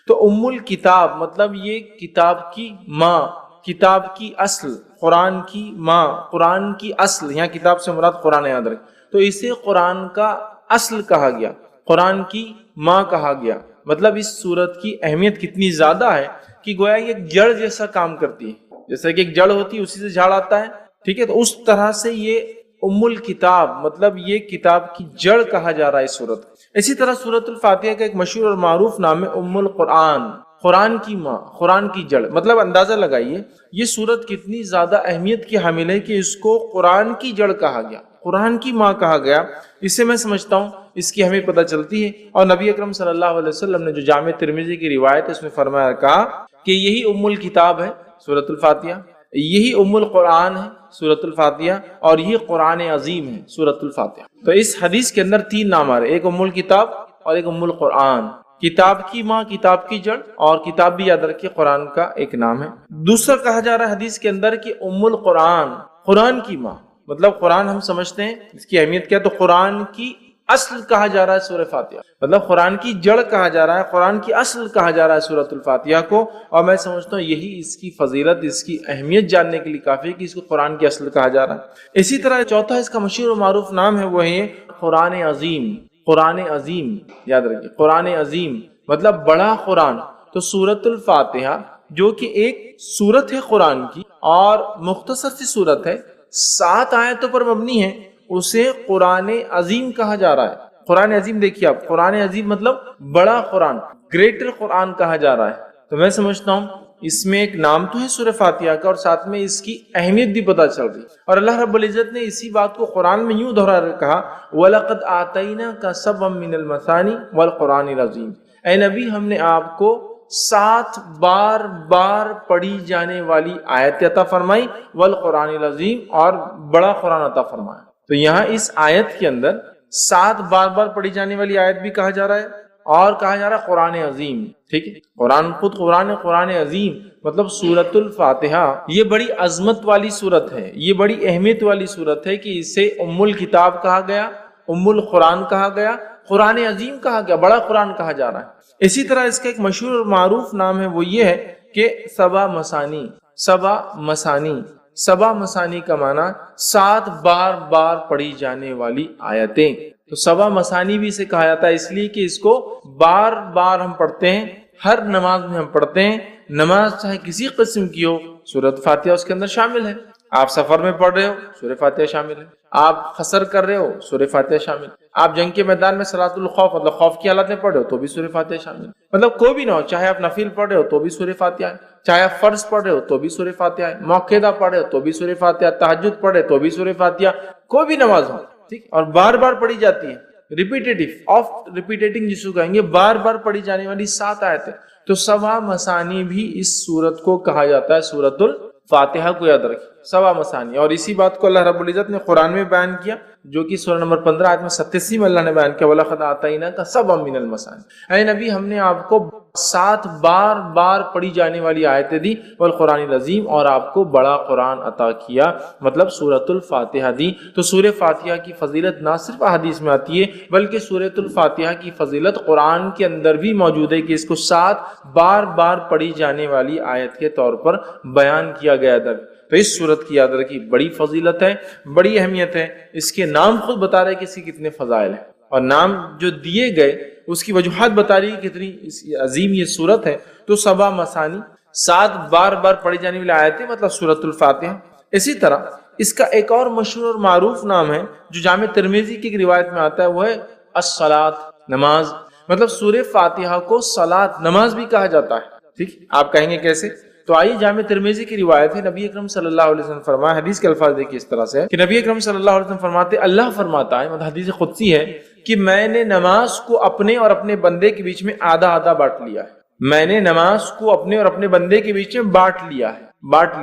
تو ام الکتاب مطلب یہ کتاب کی ماں، کتاب کی اصل، قرآن کی ماں، قرآن کی اصل، یہاں کتاب سے مراد قرآن، یاد رکھ۔ تو اسے قرآن کا اصل کہا گیا، قرآن کی ماں کہا گیا، مطلب اس سورت کی اہمیت کتنی زیادہ ہے کہ گویا یہ ایک جڑ جیسا کام کرتی ہے، جیسا کہ ایک جڑ ہوتی ہے اسی سے جھاڑ آتا ہے، ٹھیک ہے، تو اس طرح سے یہ ام الکتاب، مطلب یہ کتاب کی جڑ کہا جا رہا ہے اس سورت۔ اسی طرح سورۃ الفاتحہ کا ایک مشہور اور معروف نام ہے ام القرآن، قرآن کی ماں، قرآن کی جڑ، مطلب اندازہ لگائیے یہ سورت کتنی زیادہ اہمیت کی حامل ہے کہ اس کو قرآن کی جڑ کہا گیا، قرآن کی ماں کہا گیا۔ اس سے میں سمجھتا ہوں اس کی ہمیں پتہ چلتی ہے، اور نبی اکرم صلی اللہ علیہ وسلم نے جو جامع ترمذی کی روایت ہے اس میں فرمایا، کہا کہ یہی ام الکتاب ہے سورۃ الفاتحہ، یہی ام القرآن ہے سورۃ الفاتحہ، اور یہ قرآن عظیم ہے سورۃ الفاتحہ۔ تو اس حدیث کے اندر تین نام آ رہے، ایک ام الکتاب اور ایک ام القرآن، کتاب کی ماں، کتاب کی جڑ، اور کتاب بھی یاد رکھیے قرآن کا ایک نام ہے۔ دوسرا کہا جا رہا ہے حدیث کے اندر کہ ام القرآن، قرآن کی ماں، مطلب قرآن ہم سمجھتے ہیں اس کی اہمیت کیا، تو قرآن کی اصل کہا جا رہا ہے سورہ فاتحہ، مطلب قرآن کی جڑ کہا جا رہا ہے، قرآن کی اصل کہا جا رہا ہے سورۃ الفاتحہ کو، اور میں سمجھتا ہوں یہی اس کی فضیلت، اس کی اہمیت جاننے کے لیے کافی ہے کہ اس کو قرآن کی اصل کہا جا رہا ہے۔ اسی طرح چوتھا اس کا مشہور و معروف نام ہے، وہ ہے قرآن عظیم، قرآن عظیم، یاد رکھیے قرآن عظیم مطلب بڑا قرآن۔ تو سورۃ الفاتحہ جو کہ ایک سورت ہے قرآن کی اور مختصر سی سورت ہے، 7 آیتوں پر مبنی ہے، اسے قرآن عظیم کہا جا رہا ہے۔ قرآن عظیم دیکھیے آپ، قرآن عظیم مطلب بڑا قرآن، گریٹر قرآن کہا جا رہا ہے۔ تو میں سمجھتا ہوں اس میں ایک نام تو ہے سورہ فاتحہ کا، اور ساتھ میں اس کی اہمیت بھی پتہ چل رہی، اور اللہ رب العزت نے اسی بات کو قرآن میں یوں دہرا کہا، وَلَقَدْ آتَيْنَاكَ سَبْعًا مِّنَ الْمَثَانِي وَالْقُرْآنِ الْعَظِيمِ، اے نبی ہم نے آپ کو 7 بار پڑھی جانے والی آیت عطا فرمائی، والقرآن العظیم، اور بڑا قرآن عطا فرمایا۔ تو یہاں اس آیت کے اندر 7 بار پڑھی جانے والی آیت بھی کہا جا رہا ہے، اور کہا جا رہا ہے قرآن عظیم، ٹھیک ہے، قرآن خود قرآن عظیم، مطلب سورۃ الفاتحہ یہ بڑی عظمت والی سورت ہے، یہ بڑی اہمیت والی سورت ہے کہ اسے ام الکتاب کہا گیا، ام القرآن کہا گیا، قرآن عظیم کہا گیا، بڑا قرآن کہا جا رہا ہے۔ اسی طرح اس کا ایک مشہور اور معروف نام ہے، وہ یہ ہے کہ سبع مثانی، سبع مثانی کا معنی 7 بار پڑھی جانے والی آیتیں۔ تو سبع مثانی بھی اسے کہا جاتا ہے اس لیے کہ اس کو بار ہم پڑھتے ہیں، ہر نماز میں ہم پڑھتے ہیں، نماز چاہے کسی قسم کی ہو، سورۃ فاتحہ اس کے اندر شامل ہے۔ آپ سفر میں پڑھ رہے ہو، سورہ فاتحہ شامل ہے، آپ قصر کر رہے ہو، سورہ فاتحہ شامل ہے، آپ جنگ کے میدان میں صلاۃ الخوف مطلب خوف کی حالت میں پڑھ رہے ہو تو بھی سورہ فاتحہ شامل ہے، مطلب کوئی بھی نہ ہو، چاہے آپ نفل پڑھ رہے ہو تو بھی سورہ فاتحہ ہے، چاہے آپ فرض پڑھ رہے ہو تو بھی سورہ فاتحہ ہے، موقعہ پڑھ رہے ہو تو بھی سورہ فاتحہ، تہجد پڑھ رہے تو بھی سورہ فاتحہ، کوئی بھی نماز ہو، ٹھیک، اور بار پڑھی جاتی ہے، ریپیٹنگ جس کو کہیں گے، بار پڑھی جانے والی 7 آیتیں۔ تو سبع مثانی بھی اس سورت کو کہا جاتا ہے، سورۃ الفاتحہ کو یاد رکھیں، سبع مثانی، اور اسی بات کو اللہ رب العزت نے قرآن میں بیان کیا، جو کہ سورہ نمبر 15 آیت میں 87 میں اللہ نے بیان کیا، وَلَقَدْ آتَيْنَاكَ سَبْعًا مِّنَ الْمَثَانِي، اے نبی ہم نے آپ کو 7 بار پڑھی جانے والی آیتیں دی، والقرآن العظیم، اور آپ کو بڑا قرآن عطا کیا، مطلب سورۃ الفاتحہ دی۔ تو سورہ فاتحہ کی فضیلت نہ صرف احادیث میں آتی ہے، بلکہ سورۃ الفاتحہ کی فضیلت قرآن کے اندر بھی موجود ہے کہ اس کو 7 بار پڑھی جانے والی آیت کے طور پر بیان کیا گیا ہے۔ تو اس سورت کی یاد رکھی بڑی فضیلت ہے، بڑی اہمیت ہے، اس کے نام خود بتا رہے کہ اس کی کتنے فضائل ہیں، اور نام جو دیے گئے اس کی وجوہات بتا رہی ہے کتنی عظیم یہ سورت ہے۔ تو سبع مثانی 7 بار پڑھی جانے والی آیتیں، مطلب سورۃ الفاتحہ۔ اسی طرح اس کا ایک اور مشہور اور معروف نام ہے جو جامع ترمذی کی ایک روایت میں آتا ہے، وہ ہے الصلاۃ، نماز، مطلب سورہ فاتحہ کو صلاۃ، نماز بھی کہا جاتا ہے، ٹھیک، آپ کہیں گے کیسے؟ تو آئیے جامع ترمذی کی روایت ہے، نبی اکرم صلی اللہ علیہ وسلم فرمایا، حدیث کے الفاظ دیکھیے اس طرح سے کہ نبی اکرم صلی اللہ علیہ وسلم فرماتے، اللہ فرماتا ہے، مطلب حدیث قدسی ہے کہ میں نے نماز کو اپنے اور اپنے بندے کے بیچ میں آدھا بانٹ لیا ہے، میں نے نماز کو اپنے اور اپنے بندے کے بیچ میں بانٹ لیا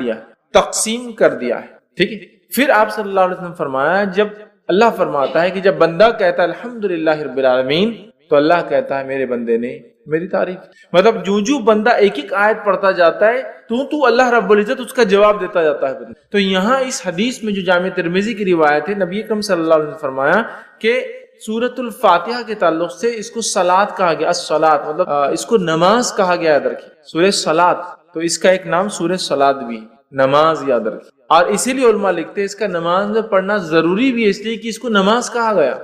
ہے، تقسیم کر دیا ہے، ٹھیک ہے۔ پھر آپ صلی اللہ علیہ وسلم فرمایا، جب اللہ فرماتا ہے کہ جب بندہ کہتا ہے الحمدللہ رب العالمین، تو اللہ کہتا ہے میرے بندے نے میری تعریف، مطلب جو بندہ ایک آیت پڑھتا جاتا ہے تو اللہ رب العزت اس کا جواب دیتا جاتا ہے۔ تو یہاں اس حدیث میں جو جامع ترمذی کی روایت ہے، نبی اکرم صلی اللہ علیہ وسلم فرمایا کہ سورۃ الفاتحہ کے تعلق سے اس کو صلاۃ کہا گیا، الصلاۃ مطلب اس کو نماز کہا گیا، یاد رکھیے سورہ صلاۃ، تو اس کا ایک نام سورہ صلاۃ بھی، نماز یاد رکھیے، اور اسی لیے علماء لکھتے ہیں اس کا نماز میں پڑھنا ضروری بھی ہے، اس لیے کہ اس کو نماز کہا گیا،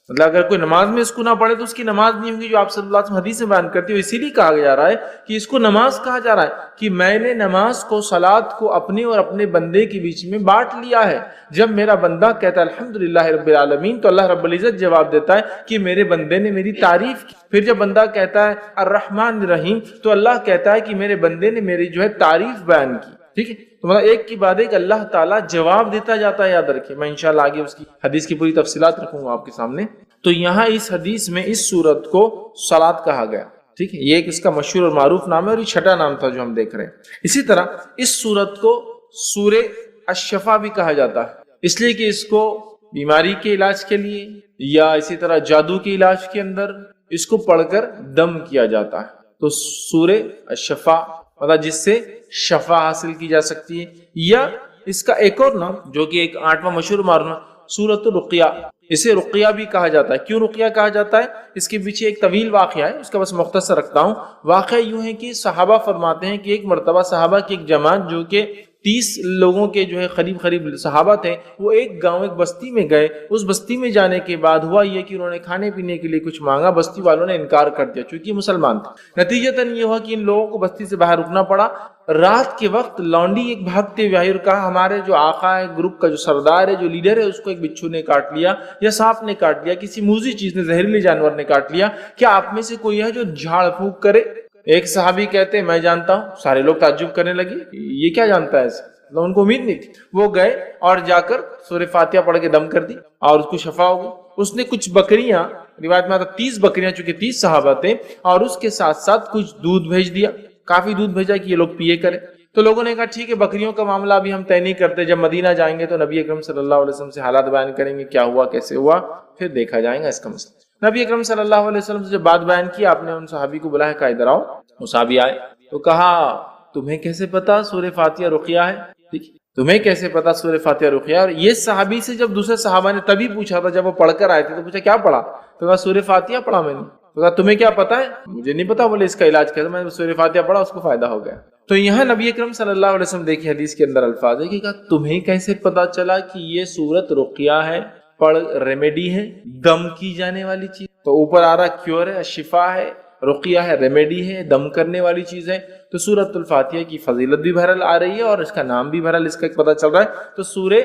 مطلب اگر کوئی نماز میں اس کو نہ پڑھے تو اس کی نماز نہیں ہوگی، جو آپ صلی اللہ علیہ وسلم حدیث میں بیان کرتے ہو. اسی لیے کہا جا رہا ہے کہ اس کو نماز کہا جا رہا ہے کہ میں نے نماز کو، صلات کو اپنے اور اپنے بندے کے بیچ میں بانٹ لیا ہے. جب میرا بندہ کہتا ہے الحمدللہ رب العالمین تو اللہ رب العزت جواب دیتا ہے کہ میرے بندے نے میری تعریف کی. پھر جب بندہ کہتا ہے الرحمن الرحیم تو اللہ کہتا ہے کہ میرے بندے نے میری جو ہے تعریف بیان کی. ٹھیک ہے، تو مطلب ایک کی بعد ایک اللہ تعالیٰ جواب دیتا جاتا ہے. یاد رکھیں، میں انشاءاللہ آگے اس کی حدیث کی پوری تفصیلات رکھوں گا آپ کے سامنے. تو یہاں اس حدیث میں اس سورت کو صلات کہا گیا. ٹھیک ہے، یہ ایک اس کا مشہور اور معروف نام ہے، اور یہ چھٹا نام تھا جو ہم دیکھ رہے ہیں. اسی طرح اس سورت کو سورہ الشفا بھی کہا جاتا ہے، اس لیے کہ اس کو بیماری کے علاج کے لیے یا اسی طرح جادو کے علاج کے اندر اس کو پڑھ کر دم کیا جاتا ہے. تو سورہ الشفا مطلب جس سے شفا حاصل کی جا سکتی ہے. یا اس کا ایک اور نام جو کہ ایک 8واں مشہور معروف سورۃ الرقیہ، اسے رقیہ بھی کہا جاتا ہے. کیوں رقیہ کہا جاتا ہے؟ اس کے پیچھے ایک طویل واقعہ ہے، اس کا بس مختصر رکھتا ہوں. واقعہ یوں ہے کہ صحابہ فرماتے ہیں کہ ایک مرتبہ صحابہ کی ایک جماعت جو کہ 30 لوگوں کے جو ہے قریب صحابہ تھے، وہ ایک گاؤں ایک بستی میں گئے. اس بستی میں جانے کے بعد ہوا یہ کہ انہوں نے کھانے پینے کے لیے کچھ مانگا، بستی والوں نے انکار کر دیا چونکہ مسلمان تھے. نتیجتاً یہ ہوا کہ ان لوگوں کو بستی سے باہر رکنا پڑا. رات کے وقت لونڈی ایک بھاگتے ہوئے آئی اور کہا ہمارے جو آقا ہے، گروپ کا جو سردار ہے، جو لیڈر ہے، اس کو ایک بچھو نے کاٹ لیا یا سانپ نے کاٹ لیا، کسی موذی چیز نے، زہریلے جانور نے کاٹ لیا. کیا آپ میں سے کوئی ہے جو جھاڑ پھونک کرے؟ ایک صحابی کہتے ہیں میں جانتا ہوں. سارے لوگ تعجب کرنے لگے، یہ کیا جانتا ہے ایسے؟ ان کو امید نہیں تھی. وہ گئے اور جا کر سورہ فاتحہ پڑھ کے دم کر دی اور اس کو شفا ہو گئی. اس نے کچھ بکریاں، روایت میں آتا 30 بکریاں، چونکہ 30 صحابہ تھے، اور اس کے ساتھ ساتھ کچھ دودھ بھیج دیا. کافی دودھ بھیجا کہ یہ لوگ پیے کریں. تو لوگوں نے کہا ٹھیک ہے، بکریوں کا معاملہ ابھی ہم طے نہیں کرتے، جب مدینہ جائیں گے تو نبی اکرم صلی اللہ علیہ وسلم سے حالات بیان کریں گے، کیا ہوا کیسے ہوا، پھر دیکھا جائے گا اس کا مسئلہ. نبی اکرم صلی اللہ علیہ وسلم سے جب بات بیان کی، آپ نے ان صحابی کو بلایا، کہا ادھر آؤ. وہ صحابی آئے تو کہا تمہیں کیسے پتا سورہ فاتحہ رقیہ ہے؟ ٹھیک، تمہیں کیسے پتا سورہ فاتحہ رقیہ؟ اور یہ صحابی سے جب دوسرے صحابہ نے تبھی پوچھا تھا جب وہ پڑھ کر آئے تھے، تو پوچھا کیا پڑھا؟ تو کہا سورہ فاتحہ پڑھا میں نے. تو کہا تمہیں کیا پتا ہے؟ مجھے نہیں پتا. بولے اس کا علاج کیا؟ میں نے سورہ فاتحہ پڑھا، اس کو فائدہ ہو گیا. تو یہاں نبی اکرم صلی اللہ علیہ وسلم دیکھیں حدیث کے اندر الفاظ ہے کہ کہا تمہیں کیسے پتا چلا کہ یہ سورت رقیہ ہے، پڑھ ریمیڈی ہے، دم کی جانے والی چیز. تو اوپر آ رہا کیور ہے، شفا ہے، رقیہ ہے، ریمیڈی ہے، دم کرنے والی چیز ہے. تو سورۃ الفاتحہ کی فضیلت بھی بہرحال آ رہی ہے اور اس کا نام بھی بہرحال اس کا ایک پتہ چل رہا ہے. تو سورہ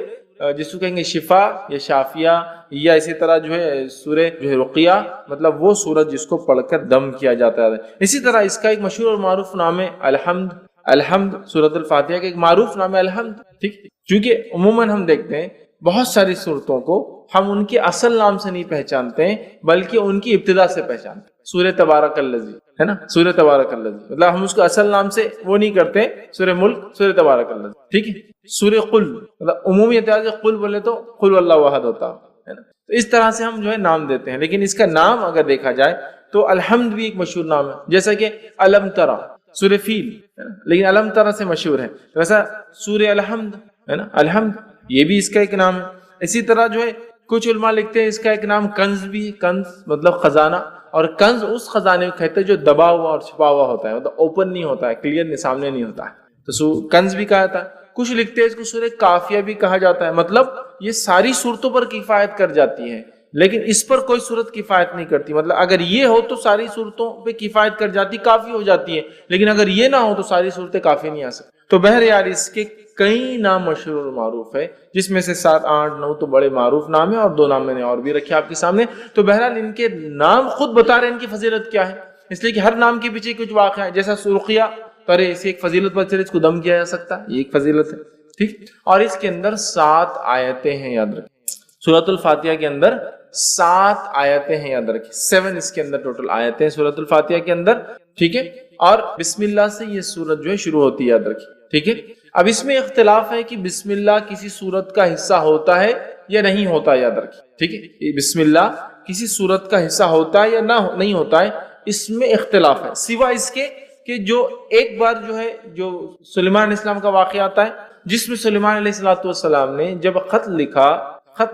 جس کو کہیں گے شفا یا شافیہ، یا اسی طرح جو ہے سورہ جو ہے رقیہ، مطلب وہ سورت جس کو پڑھ کر دم کیا جاتا ہے. اسی طرح اس کا ایک مشہور اور معروف نام ہے الحمد. الحمد سورۃ الفاتحہ کا ایک معروف نام ہے الحمد. ٹھیک، چونکہ عموماً ہم دیکھتے ہیں بہت ساری صورتوں کو ہم ان کے اصل نام سے نہیں پہچانتے ہیں بلکہ ان کی ابتدا سے پہچانتے ہیں. سورہ تبارک الذی ہے نا، سورہ تبارک الذی، مطلب ہم اس کو اصل نام سے وہ نہیں کرتے. سورہ ملک، سورہ تبارک الذی. ٹھیک ہے، سورہ قل، مطلب عمومی اعتبار سے قل بولے تو قل واللہ احد ہوتا ہے نا. تو اس طرح سے ہم جو ہے نام دیتے ہیں، لیکن اس کا نام اگر دیکھا جائے تو الحمد بھی ایک مشہور نام ہے. جیسا کہ علم ترا سورہ فیل ہے نا، لیکن علم ترا سے مشہور ہے. ویسا سورہ الحمد ہے نا، الحمد یہ بھی اس کا ایک نام ہے. اسی طرح جو ہے کچھ علماء لکھتے ہیں اس کا ایک نام کنز بھی ہے. کنز مطلب خزانہ، اور کنز اس خزانے کو کہتے ہیں جو دبا ہوا اور چھپا ہوا ہوتا ہے، مطلب اوپن نہیں ہوتا ہے، کلیئر سامنے نہیں ہوتا ہے. تو کنز بھی کہا جاتا ہے. کچھ لکھتے ہیں اس کو سورہ کافیہ بھی کہا جاتا ہے. مطلب یہ ساری صورتوں پر کفایت کر جاتی ہے، لیکن اس پر کوئی صورت کفایت نہیں کرتی. مطلب اگر یہ ہو تو ساری صورتوں پہ کفایت کر جاتی، کافی ہو جاتی ہے، لیکن اگر یہ نہ ہو تو ساری صورتیں کافی نہیں آ سکتی. تو بہرحال اس کے کئی نام مشہور اور معروف ہے، جس میں سے 7 8 9 تو بڑے معروف نام ہیں اور 2 نام میں نے اور بھی رکھے آپ کے سامنے. تو بہرحال ان کے نام خود بتا رہے ہیں ان کی فضیلت کیا ہے، اس لیے کہ ہر نام کے پیچھے کچھ واقعہ ہے. جیسا رقیہ، تو ارے اسے ایک فضیلت پر چلے، اس کو دم کیا جا سکتا ہے، یہ ایک فضیلت ہے. ٹھیک، اور اس کے اندر 7 آیتیں ہیں، یاد رکھیں. سورۃ الفاتحہ کے اندر 7 آیتیں ہیں، یاد رکھیں. 7 اس کے اندر ٹوٹل آیتیں ہیں سورۃ الفاتحہ کے اندر. ٹھیک ہے، اور بسم اللہ سے یہ سورت جو ہے شروع ہوتی ہے، یاد رکھیں. ٹھیک ہے، اب اس میں اختلاف ہے کہ بسم اللہ کسی سورت کا حصہ ہوتا ہے یا نہیں ہوتا، یاد رکھیں. ٹھیک ہے، بسم اللہ کسی سورت کا حصہ ہوتا ہے یا نہیں ہوتا ہے، اس میں اختلاف ہے. سوا اس کے کہ جو ایک بار جو ہے جو سلیمان علیہ السلام کا واقعہ آتا ہے، جس میں سلیمان علیہ السلام نے جب خط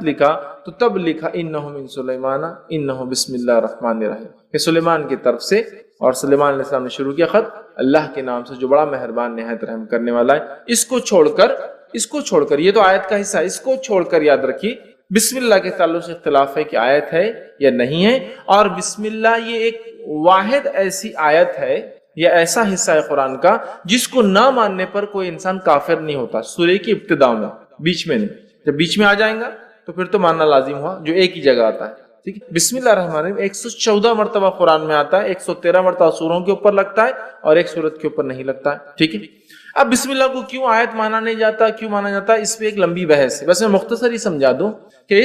لکھا تو تب لکھا انہ من سلیمان انہ بسم اللہ الرحمن الرحیم، کہ سلیمان کی طرف سے، اور سلیمان علیہ السلام نے شروع کیا خط اللہ کے نام سے جو بڑا مہربان نہایت رحم کرنے والا ہے. اس کو چھوڑ کر یہ تو آیت کا حصہ ہے، اس کو چھوڑ کر یاد رکھیے بسم اللہ کے تعلق سے اختلاف ہے کہ آیت ہے یا نہیں ہے، اور بسم اللہ یہ ایک واحد ایسی آیت ہے یا ایسا حصہ ہے قرآن کا جس کو نہ ماننے پر کوئی انسان کافر نہیں ہوتا، سورہ کی ابتدا میں، بیچ میں نہیں۔ جب بیچ میں آ جائیں گا تو پھر تو ماننا لازم ہوا، جو ایک ہی جگہ آتا ہے، ٹھیک ہے۔ بسم اللہ الرحمن الرحیم 114 مرتبہ قرآن میں آتا ہے، 113 مرتبہ سوروں کے اوپر لگتا ہے اور ایک سورت کے اوپر نہیں لگتا ہے، ٹھیک ہے۔ اب بسم اللہ کو کیوں آیت مانا نہیں جاتا، کیوں مانا جاتا ہے، اس پہ ایک لمبی بحث ہے، بس میں مختصر ہی سمجھا دوں کہ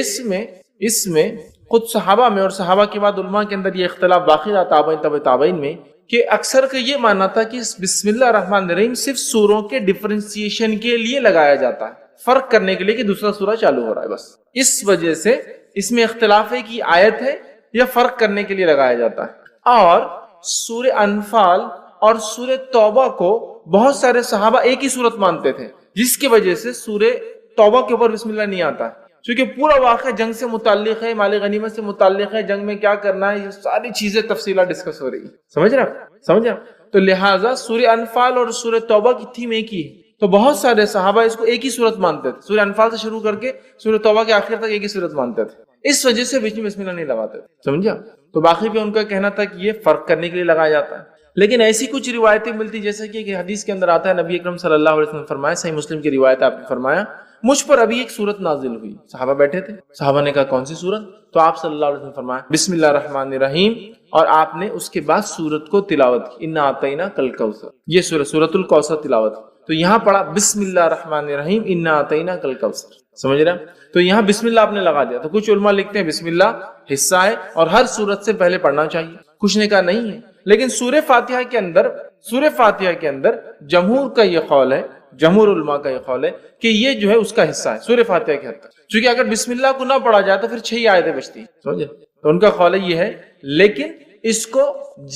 اس میں خود صحابہ میں اور صحابہ کے بعد علماء کے اندر یہ اختلاف باقی رہا، تابعین تبع تابعین میں، کہ اکثر کا یہ ماننا تھا کہ بسم اللہ الرحمن الرحیم صرف سوروں کے ڈفرینسیشن کے لیے لگایا جاتا ہے، فرق کرنے کے لیے کہ دوسرا سورہ چالو ہو رہا ہے، بس اس وجہ سے اس میں اختلاف ہے کہ آیت ہے یا فرق کرنے کے لیے لگایا جاتا ہے۔ اور سورہ انفال اور سورہ توبہ کو بہت سارے صحابہ ایک ہی صورت مانتے تھے، جس کی وجہ سے سورہ توبہ کے اوپر بسم اللہ نہیں آتا ہے، کیونکہ پورا واقعہ جنگ سے متعلق ہے، مال غنیمت سے متعلق ہے، جنگ میں کیا کرنا ہے، یہ ساری چیزیں تفصیلات ڈسکس ہو رہی ہے، سمجھ رہا تو لہٰذا سورہ انفال اور سورہ توبہ کی تھیم ایک ہی ہے، تو بہت سارے صحابہ اس کو ایک ہی صورت مانتے تھے، سورہ انفال سے شروع کر کے سورہ توبہ کے آخر تک ایک ہی صورت مانتے تھے، اس وجہ سے بیچ میں بسم اللہ نہیں لگاتے تھے، سمجھا۔ تو باقی بھی ان کا کہنا تھا کہ یہ فرق کرنے کے لیے لگایا جاتا ہے، لیکن ایسی کچھ روایتیں ملتی جیسے کہ حدیث کے اندر آتا ہے، نبی اکرم صلی اللہ علیہ وسلم فرمایا، صحیح مسلم کی روایت آپ نے فرمایا، مجھ پر ابھی ایک سورت نازل ہوئی، صحابہ بیٹھے تھے، صحابہ نے کہا کون سی سورت؟ تو آپ صلی اللہ علیہ وسلم فرمایا بسم اللہ الرحمن الرحیم، اور آپ نے اس کے بعد سورت کو تلاوت کی، انا اعطیناک الکوثر، یہ سورۃ الکوثر تلاوت کی، تو یہاں پڑھا بسم اللہ الرحمن الرحیم انا اعطیناک الکوثر، سمجھ رہے ہیں؟ تو یہاں بسم اللہ آپ نے لگا دیا، تو کچھ علماء لکھتے ہیں بسم اللہ حصہ ہے اور ہر سورت سے پہلے پڑھنا چاہیے، کچھ نے کہا نہیں ہے، لیکن سورہ فاتحہ کے اندر جمہور کا یہ قول ہے، جمہور علماء کا یہ قول ہے کہ یہ جو ہے اس کا حصہ ہے سورہ فاتحہ کے حد تک، چونکہ اگر بسم اللہ کو نہ پڑھا جائے تو پھر 6 آیتیں بچتی ہیں، سمجھے؟ تو ان کا قول یہ ہے، لیکن اس کو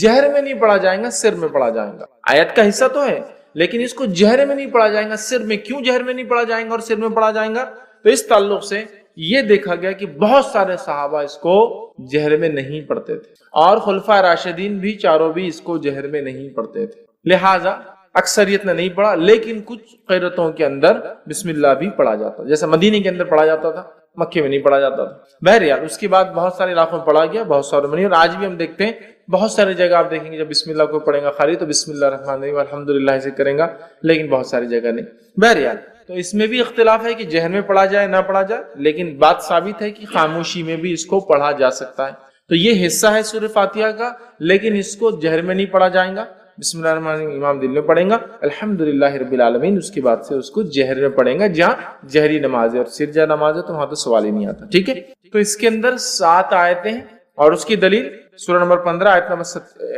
جہر میں نہیں پڑھا جائے گا، سر میں پڑھا جائے گا، آیت کا حصہ تو ہے لیکن اس کو جہر میں نہیں پڑھا جائے گا، سر میں۔ کیوں جہر میں نہیں پڑھا جائے گا اور سر میں پڑھا جائے گا؟ تو اس تعلق سے یہ دیکھا گیا کہ بہت سارے صحابہ اس کو جہر میں نہیں پڑھتے تھے، اور خلفائے راشدین بھی چاروں بھی اس کو جہر میں نہیں پڑھتے تھے، لہٰذا اکثریت نے نہیں پڑھا، لیکن کچھ قیرتوں کے اندر بسم اللہ بھی پڑھا جاتا، جیسا مدینے کے اندر پڑھا جاتا تھا، مکے میں نہیں پڑھا جاتا تھا۔ بہرحال اس کے بعد بہت سارے علاقوں میں پڑھا گیا، بہت سارے میں نہیں، اور آج بھی ہم دیکھتے ہیں بہت ساری جگہ آپ دیکھیں گے جب بسم اللہ کو پڑھیں گا خالی تو بسم اللہ الرحمن الرحیم الحمدللہ سے کریں گا، لیکن بہت ساری جگہ نہیں۔ بہرحال تو اس میں بھی اختلاف ہے کہ جہر میں پڑھا جائے نہ پڑھا جائے، لیکن بات ثابت ہے کہ خاموشی میں بھی اس کو پڑھا جا سکتا ہے۔ تو یہ حصہ ہے سورہ فاتحہ کا، لیکن اس کو جہر میں نہیں پڑھا جائے گا، بسم اللہ الرحمن الرحیم امام دل میں پڑھیں گا، الحمدللہ رب العالمین، اس کے بعد سے اس کو جہر میں پڑھیں گا، جہاں جہری نماز ہے اور سرجہ نماز ہے تو وہاں تو سوال ہی نہیں آتا، ٹھیک ہے۔ تو اس کے اندر 7 آیتیں ہیں، اور اس کی دلیل سورہ نمبر 15 آیت نمبر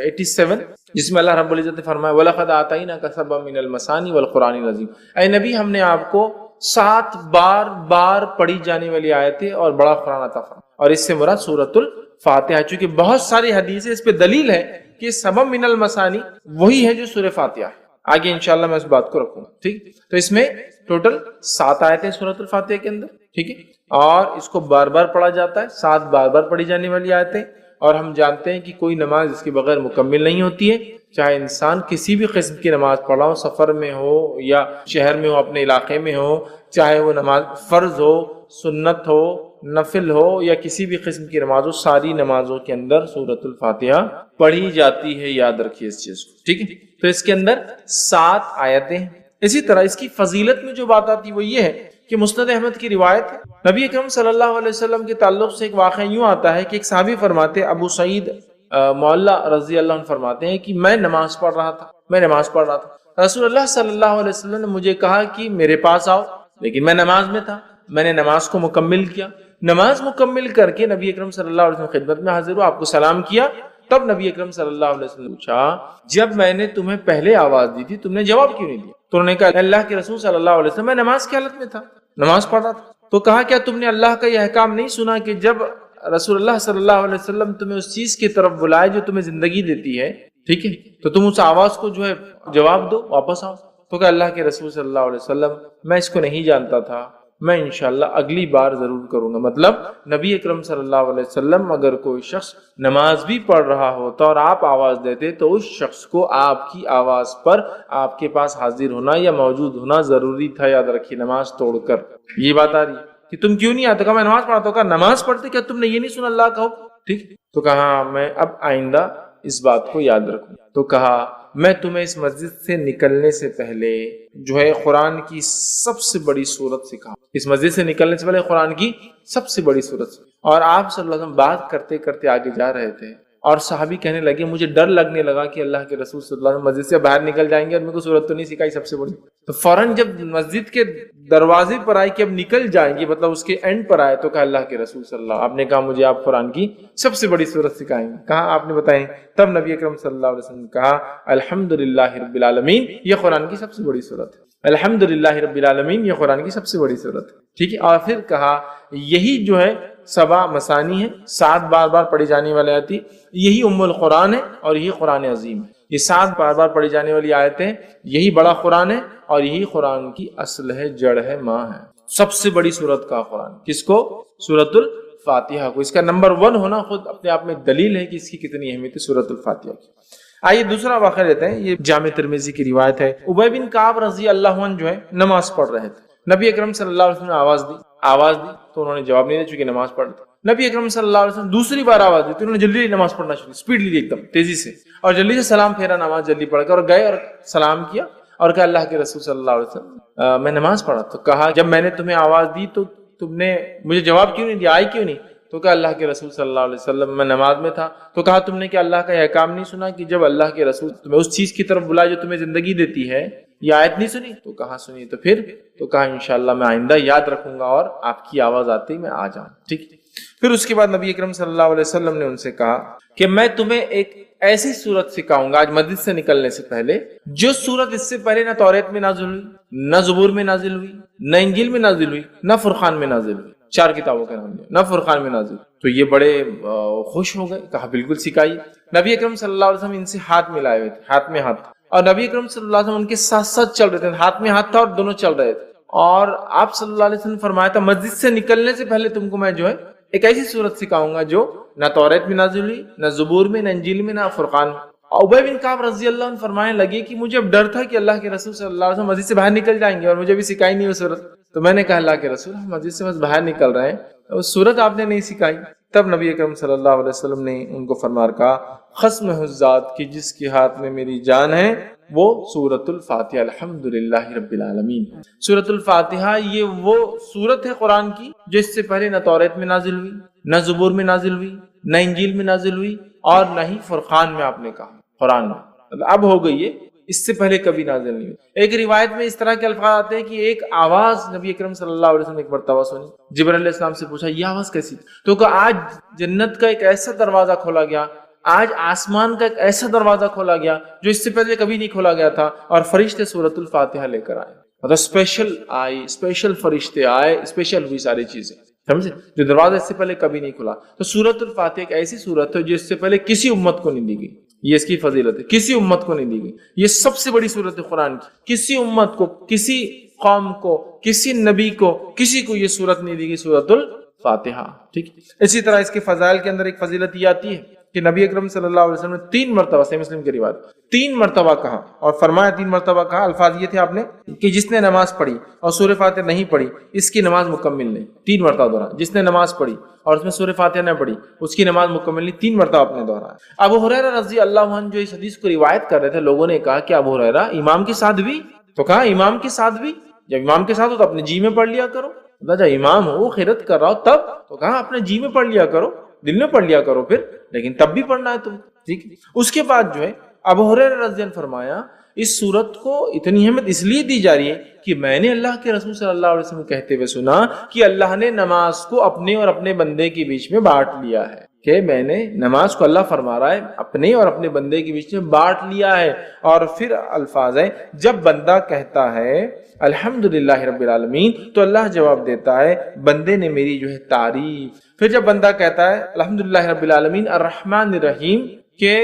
87، جس میں اللہ رب العزت نے فرمایا وَلَقَدْ آتَيْنَاكَ سَبْعًا مِنَ الْمَثَانِي وَالْقُرْآنِ الْعَظِيمِ، اے نبی ہم نے آپ کو 7 بار پڑھی جانے والی آیتیں اور بڑا قرآن عطا فرمایا، اور اس سے مراد سورۃ الفاتحہ، چونکہ بہت ساری حدیثیں اس پہ دلیل ہے کہ سبع من المثانی وہی ہے جو سورہ فاتحہ ہے۔ آگے انشاءاللہ میں اس بات کو رکھوں گا، ٹھیک۔ تو اس میں ٹوٹل 7 آیتیں سورۃ الفاتحہ کے اندر، ٹھیک ہے، اور اس کو بار بار پڑھا جاتا ہے، 7 بار پڑھی جانے والی آیتیں، اور ہم جانتے ہیں کہ کوئی نماز اس کے بغیر مکمل نہیں ہوتی ہے، چاہے انسان کسی بھی قسم کی نماز پڑھا ہو، سفر میں ہو یا شہر میں ہو، اپنے علاقے میں ہو، چاہے وہ نماز فرض ہو، سنت ہو، نفل ہو یا کسی بھی قسم کی نماز ہو، ساری نمازوں کے اندر سورۃ الفاتحہ پڑھی جاتی ہے، یاد رکھیے اس چیز کو، ٹھیک ہے۔ تو اس کے اندر 7 آیتیں ہیں۔ اسی طرح اس کی فضیلت میں جو بات آتی وہ یہ ہے کہ مسند احمد کی روایت ہے، نبی اکرم صلی اللہ علیہ وسلم کے تعلق سے ایک واقعہ یوں آتا ہے کہ ایک صحابی فرماتے، ابو سعید معلّہ رضی اللہ عنہ فرماتے ہیں کہ میں نماز پڑھ رہا تھا، رسول اللہ صلی اللہ علیہ وسلم نے مجھے کہا کہ میرے پاس آؤ، لیکن میں نماز میں تھا، میں نے نماز کو مکمل کیا، نماز مکمل کر کے نبی اکرم صلی اللہ علیہ وسلم خدمت میں حاضر ہوا، آپ کو سلام کیا، تب نبی اکرم صلی اللہ علیہ وسلم نے پوچھا جب میں نے تمہیں پہلے آواز دی تھی تم نے جواب کیوں نہیں دیا؟ تو انہوں نے کہا اللہ کے رسول صلی اللہ علیہ وسلم میں نماز کی حالت میں تھا، نماز پڑھ رہا تھا۔ تو کہا کیا تم نے اللہ کا یہ احکام نہیں سنا کہ جب رسول اللہ صلی اللہ علیہ وسلم تمہیں اس چیز کی طرف بلائے جو تمہیں زندگی دیتی ہے، ٹھیک ہے، تو تم اس آواز کو جو ہے جواب دو، واپس آؤ۔ تو کہا اللہ کے رسول صلی اللہ علیہ وسلم میں اس کو نہیں جانتا تھا، میں انشاءاللہ اگلی بار ضرور کروں گا۔ مطلب نبی اکرم صلی اللہ علیہ وسلم اگر کوئی شخص نماز بھی پڑھ رہا ہوتا اور آپ آواز دیتے تو اس شخص کو آپ کی آواز پر آپ کے پاس حاضر ہونا یا موجود ہونا ضروری تھا، یاد رکھیے، نماز توڑ کر۔ یہ بات آ رہی ہے، کہ تم کیوں نہیں آتے؟ کہا میں نماز پڑھتا ہوں. کہا نماز پڑھتے کیا تم نے یہ نہیں سنا اللہ کا حکم؟ ٹھیک. تو کہا میں اب آئندہ اس بات کو یاد رکھوں. تو کہا میں تمہیں اس مسجد سے نکلنے سے پہلے جو ہے قرآن کی سب سے بڑی سورت سکھاؤں. اس مسجد سے نکلنے سے پہلے قرآن کی سب سے بڑی سورت. اور آپ صلی اللہ علیہ وسلم بات کرتے کرتے آگے جا رہے تھے اور صحابی کہنے لگے مجھے ڈر لگنے لگا کہ اللہ کے رسول صلی اللہ علیہ وسلم مسجد سے باہر نکل جائیں گے اور میرے کو سورت تو نہیں سکھائی سب سے بڑی. تو فوراً جب مسجد کے دروازے پر آئے کہ اب نکل جائیں گے، مطلب اس کے اینڈ پر آئے، تو کہا اللہ کے رسول صلی اللہ علیہ وسلم، آپ نے کہا مجھے آپ قرآن کی سب سے بڑی سورت سکھائیں گے. کہا آپ نے بتائیں. تب نبی اکرم صلی اللہ علیہ وسلم نے کہا الحمدللہ رب العالمین، یہ قرآن کی سب سے بڑی سورت ہے. الحمدللہ رب العالمین یہ قرآن کی سب سے بڑی سورت ہے. ٹھیک ہے. اور پھر کہا یہی جو ہے 7 مثانی ہے، 7 بار بار پڑھی جانے والی آیتی، یہی ام القرآن ہے اور یہی قرآن عظیم ہے. یہ 7 بار بار پڑھی جانے والی آیتیں، یہی بڑا قرآن ہے اور یہی قرآن کی اصل ہے، جڑ ہے، ماں ہے. سب سے بڑی سورت کا قرآن کس کو؟ سورۃ الفاتحہ کو. اس کا نمبر 1 ہونا خود اپنے آپ میں دلیل ہے کہ اس کی کتنی اہمیت ہے سورۃ الفاتحہ کی. آئیے دوسرا واقعہ لیتے ہیں. یہ جامع ترمذی کی روایت ہے. ابی بن کعب رضی اللہ عنہ جو ہے نماز پڑھ رہے تھے. نبی اکرم صلی اللہ علیہ وسلم نے آواز دی تو انہوں نے جواب نہیں دیا چونکہ نماز پڑھ رہے تھے. نبی اکرم صلی اللہ علیہ وسلم دوسری بار آواز دی تو انہوں نے جلدی نماز پڑھنا شروع، سپیڈ لی ایک دم تیزی سے، اور جلدی سے سلام پھیرا، نماز جلدی پڑھ کر اور گئے اور سلام کیا اور کہا اللہ کے رسول صلی اللہ علیہ وسلم میں نماز پڑھا. تو کہا جب میں نے تمہیں آواز دی تو تم نے مجھے جواب کیوں نہیں دیا، آئی کیوں نہیں؟ تو کہا اللہ کے رسول صلی اللہ علیہ وسلم میں نماز میں تھا. تو کہا تم نے کیا اللہ کا یہ احکام نہیں سنا کہ جب اللہ کے رسول تمہیں اس چیز کی طرف بلائے جو تمہیں زندگی دیتی ہے، یہ آیت نہیں سنی؟ تو کہا سنی. تو پھر تو کہا انشاءاللہ میں آئندہ یاد رکھوں گا اور آپ کی آواز آتے ہی میں آ جاؤں. ٹھیک. پھر اس کے بعد نبی اکرم صلی اللہ علیہ وسلم نے ان سے کہا کہ میں تمہیں ایک ایسی سورت سکھاؤں گا آج مسجد سے نکلنے سے پہلے، جو سورت اس سے پہلے نہ توریت میں نازل ہوئی، نہ زبور میں نازل ہوئی، نہ انجیل میں نازل ہوئی، نہ فرقان میں نازل ہوئی. 4 کتابوں کا نام لیا، نہ فرقان میں نازل. تو یہ بڑے خوش ہو گئے. کہا بالکل سکھائیے. نبی اکرم صلی اللہ علیہ وسلم ان سے ہاتھ ملائے ہوئے تھے، ہاتھ میں ہاتھ، اور نبی اکرم صلی اللہ علیہ وسلم ان کے ساتھ ساتھ چل رہے تھے. ہاتھ میں ہاتھ تھا اور دونوں چل رہے تھے. اور آپ صلی اللہ علیہ وسلم فرمایا تھا مسجد سے نکلنے سے پہلے تم کو میں جو ہے ایک ایسی سورت سکھاؤں گا جو نہ توریت میں نازل ہوئی، نہ زبور میں، نہ انجیل میں، نہ فرقان میں. ابی بن کعب رضی اللہ عنہ فرمانے لگے کہ مجھے اب ڈر تھا کہ اللہ کے رسول صلی اللہ علیہ وسلم مسجد سے باہر نکل جائیں گے اور مجھے بھی سکھائی نہیں وہ سورت. تو میں نے کہا اللہ کے رسول ہم مسجد سے بس باہر نکل رہے ہیں، وہ سورت آپ نے نہیں سکھائی. تب نبی اکرم صلی اللہ علیہ وسلم نے ان کو فرمایا کہا قسم ہے اس ذات کی جس کے ہاتھ میں میری جان ہے، وہ سورۃ الفاتحہ الحمدللہ رب العالمین. سورۃ الفاتحہ یہ وہ سورت ہے قرآن کی جو اس سے پہلے نہ توریت میں نازل ہوئی، نہ زبور میں نازل ہوئی، نہ انجیل میں نازل ہوئی، اور نہ ہی فرقان میں آپ نے کہا. قرآن میں اب ہو گئی ہے، اس سے پہلے کبھی نازل نہیں ہوئی. ایک روایت میں اس طرح کے الفاظ آتے ہیں کہ ایک آواز نبی اکرم صلی اللہ علیہ وسلم نے ایک مرتبہ سنی. جبرائیل علیہ السلام سے پوچھا یہ آواز کیسی؟ تو کہا آج جنت کا ایک ایسا دروازہ کھولا گیا، آج آسمان کا ایک ایسا دروازہ کھولا گیا جو اس سے پہلے کبھی نہیں کھولا گیا تھا، اور فرشتے سورۃ الفاتحہ لے کر آئے. مطلب اسپیشل آئے، اسپیشل فرشتے آئے، اسپیشل ہوئی ساری چیزیں، سمجھے، جو دروازہ اس سے پہلے کبھی نہیں کھلا. تو سورۃ الفاتحہ ایک ایسی سورت ہے جو اس سے پہلے کسی امت کو نہیں دی گئی. یہ اس کی فضیلت ہے، کسی امت کو نہیں دی گئی. یہ سب سے بڑی سورت ہے قرآن کی. کسی امت کو، کسی قوم کو، کسی نبی کو، کسی کو یہ سورت نہیں دی گئی، سورۃ الفاتحہ. ٹھیک. اسی طرح اس کے فضائل کے اندر ایک فضیلت یہ آتی ہے کہ نبی اکرم صلی اللہ علیہ وسلم نے 3 مرتبہ، صحیح مسلم کی روایت، 3 مرتبہ کہا اور فرمایا 3 مرتبہ کہا. الفاظ یہ تھے آپ نے کہ جس نے نماز پڑھی اور سورہ فاتحہ نہیں پڑھی اس کی نماز مکمل نہیں. 3 مرتبہ دہرایا. جس نے نماز پڑھی اور اس میں سورہ فاتحہ نہ پڑھی اس کی نماز مکمل نہیں. 3 مرتبہ آپ نے دہرایا. ابو ہریرہ رضی اللہ عنہ جو اس حدیث کو روایت کر رہے تھے، لوگوں نے کہا کہ ابو ہریرہ امام کے ساتھ بھی؟ تو کہا امام کے ساتھ بھی. جب امام کے ساتھ ہو تو اپنے جی میں پڑھ لیا کرو. جب امام ہو خیرت کر رہا ہو تب تو کہا اپنے جی میں پڑھ لیا کرو، دل میں پڑھ لیا کرو پھر، لیکن تب بھی پڑھنا ہے تم. ٹھیک. اس کے بعد جو ہے ابو ہریرہ رضی اللہ عنہ فرمایا اس سورت کو اتنی اہمیت اس لیے دی جا رہی ہے کہ میں نے اللہ کے رسول صلی اللہ علیہ وسلم کہتے ہوئے سنا کہ اللہ نے نماز کو اپنے اور اپنے بندے کے بیچ میں بانٹ لیا ہے. کہ میں نے نماز کو، اللہ فرما رہا ہے، اپنے اور اپنے بندے کے بیچ میں بانٹ لیا ہے. اور پھر الفاظ ہے جب بندہ کہتا ہے الحمدللہ رب العالمین تو اللہ جواب دیتا ہے بندے نے میری جو ہے تعریف. پھر جب بندہ کہتا ہے الحمدللہ رب العالمین الرحمن الرحیم کہ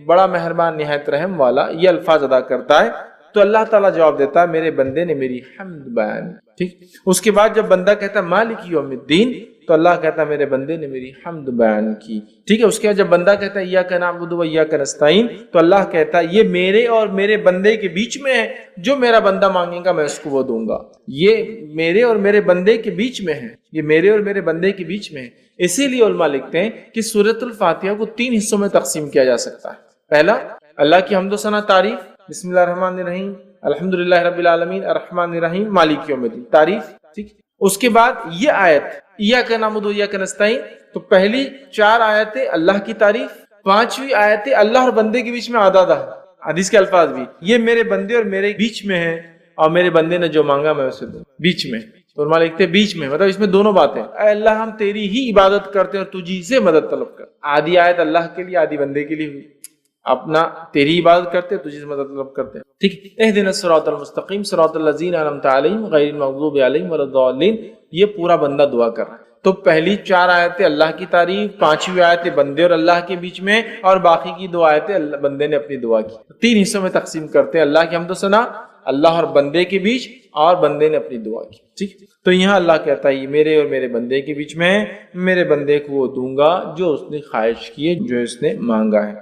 بڑا مہربان نہایت رحم والا، یہ الفاظ ادا کرتا ہے تو اللہ تعالیٰ جواب دیتا ہے میرے بندے نے میری حمد بیان. ٹھیک. اس کے بعد جب بندہ کہتا ہے مالک یوم الدین تو تو اللہ کہتا ہے میرے بندے نے میری حمد بیان کی. ٹھیک ہے. اس کے بعد جب بندہ کہتا ہے ایاک نعبد و ایاک نستعین تو اللہ کہتا ہے یہ میرے اور میرے بندے کے بیچ میں ہے، جو میرا بندہ مانگے گا میں اس کو وہ دوں گا. یہ میرے اور میرے بندے کے بیچ میں ہے، یہ میرے اور میرے بندے کے بیچ میں ہے. اسی لیے علماء لکھتے ہیں کہ سورۃ الفاتحہ کو 3 حصوں میں تقسیم کیا جا سکتا ہے. پہلا اللہ کی حمد و ثنا تعریف، بسم اللہ الرحمن الرحیم الحمدللہ رب العالمین الرحمن الرحیم مالک یوم الدین تعریف. ٹھیک. اس کے بعد یہ آیت ایاک نعبد و ایاک نستعین تو پہلی 4 آیتیں اللہ کی تعریف، 5ویں آیتیں اللہ اور بندے کے بیچ میں آدھا حدیث کے الفاظ بھی یہ میرے بندے اور میرے بیچ میں ہے اور میرے بندے نے جو مانگا میں اسے دوں. بیچ میں تو علماء لکھتے ہیں بیچ میں مطلب اس میں دونوں باتیں. اے اللہ ہم تیری ہی عبادت کرتے ہیں اور تجھی سے مدد طلب کر. آدھی آیت اللہ کے لیے آدھی بندے کے لیے ہوئی. اپنا تیری عبادت کرتے ہیں تجھی سے مدد طلب کرتے ہیں. ٹھیک. اہدنا الصراط المستقیم صراط الذین انعمت علیہم غیر المغضوب علیہم ولا الضالین. یہ پورا بندہ دعا کر رہا ہے. تو پہلی 4 آیتیں اللہ کی تعریف، 5ویں آیتیں بندے اور اللہ کے بیچ میں اور باقی کی 2 آیتیں بندے نے اپنی دعا کی. 3 حصوں میں تقسیم کرتے ہیں اللہ کی حمد و ثنا، اللہ اور بندے کے بیچ اور بندے نے اپنی دعا کی. ٹھیک. تو یہاں اللہ کہتا ہے یہ میرے اور میرے بندے کے بیچ میں ہے، میرے بندے کو وہ دوں گا جو اس نے خواہش کی ہے، جو اس نے مانگا ہے.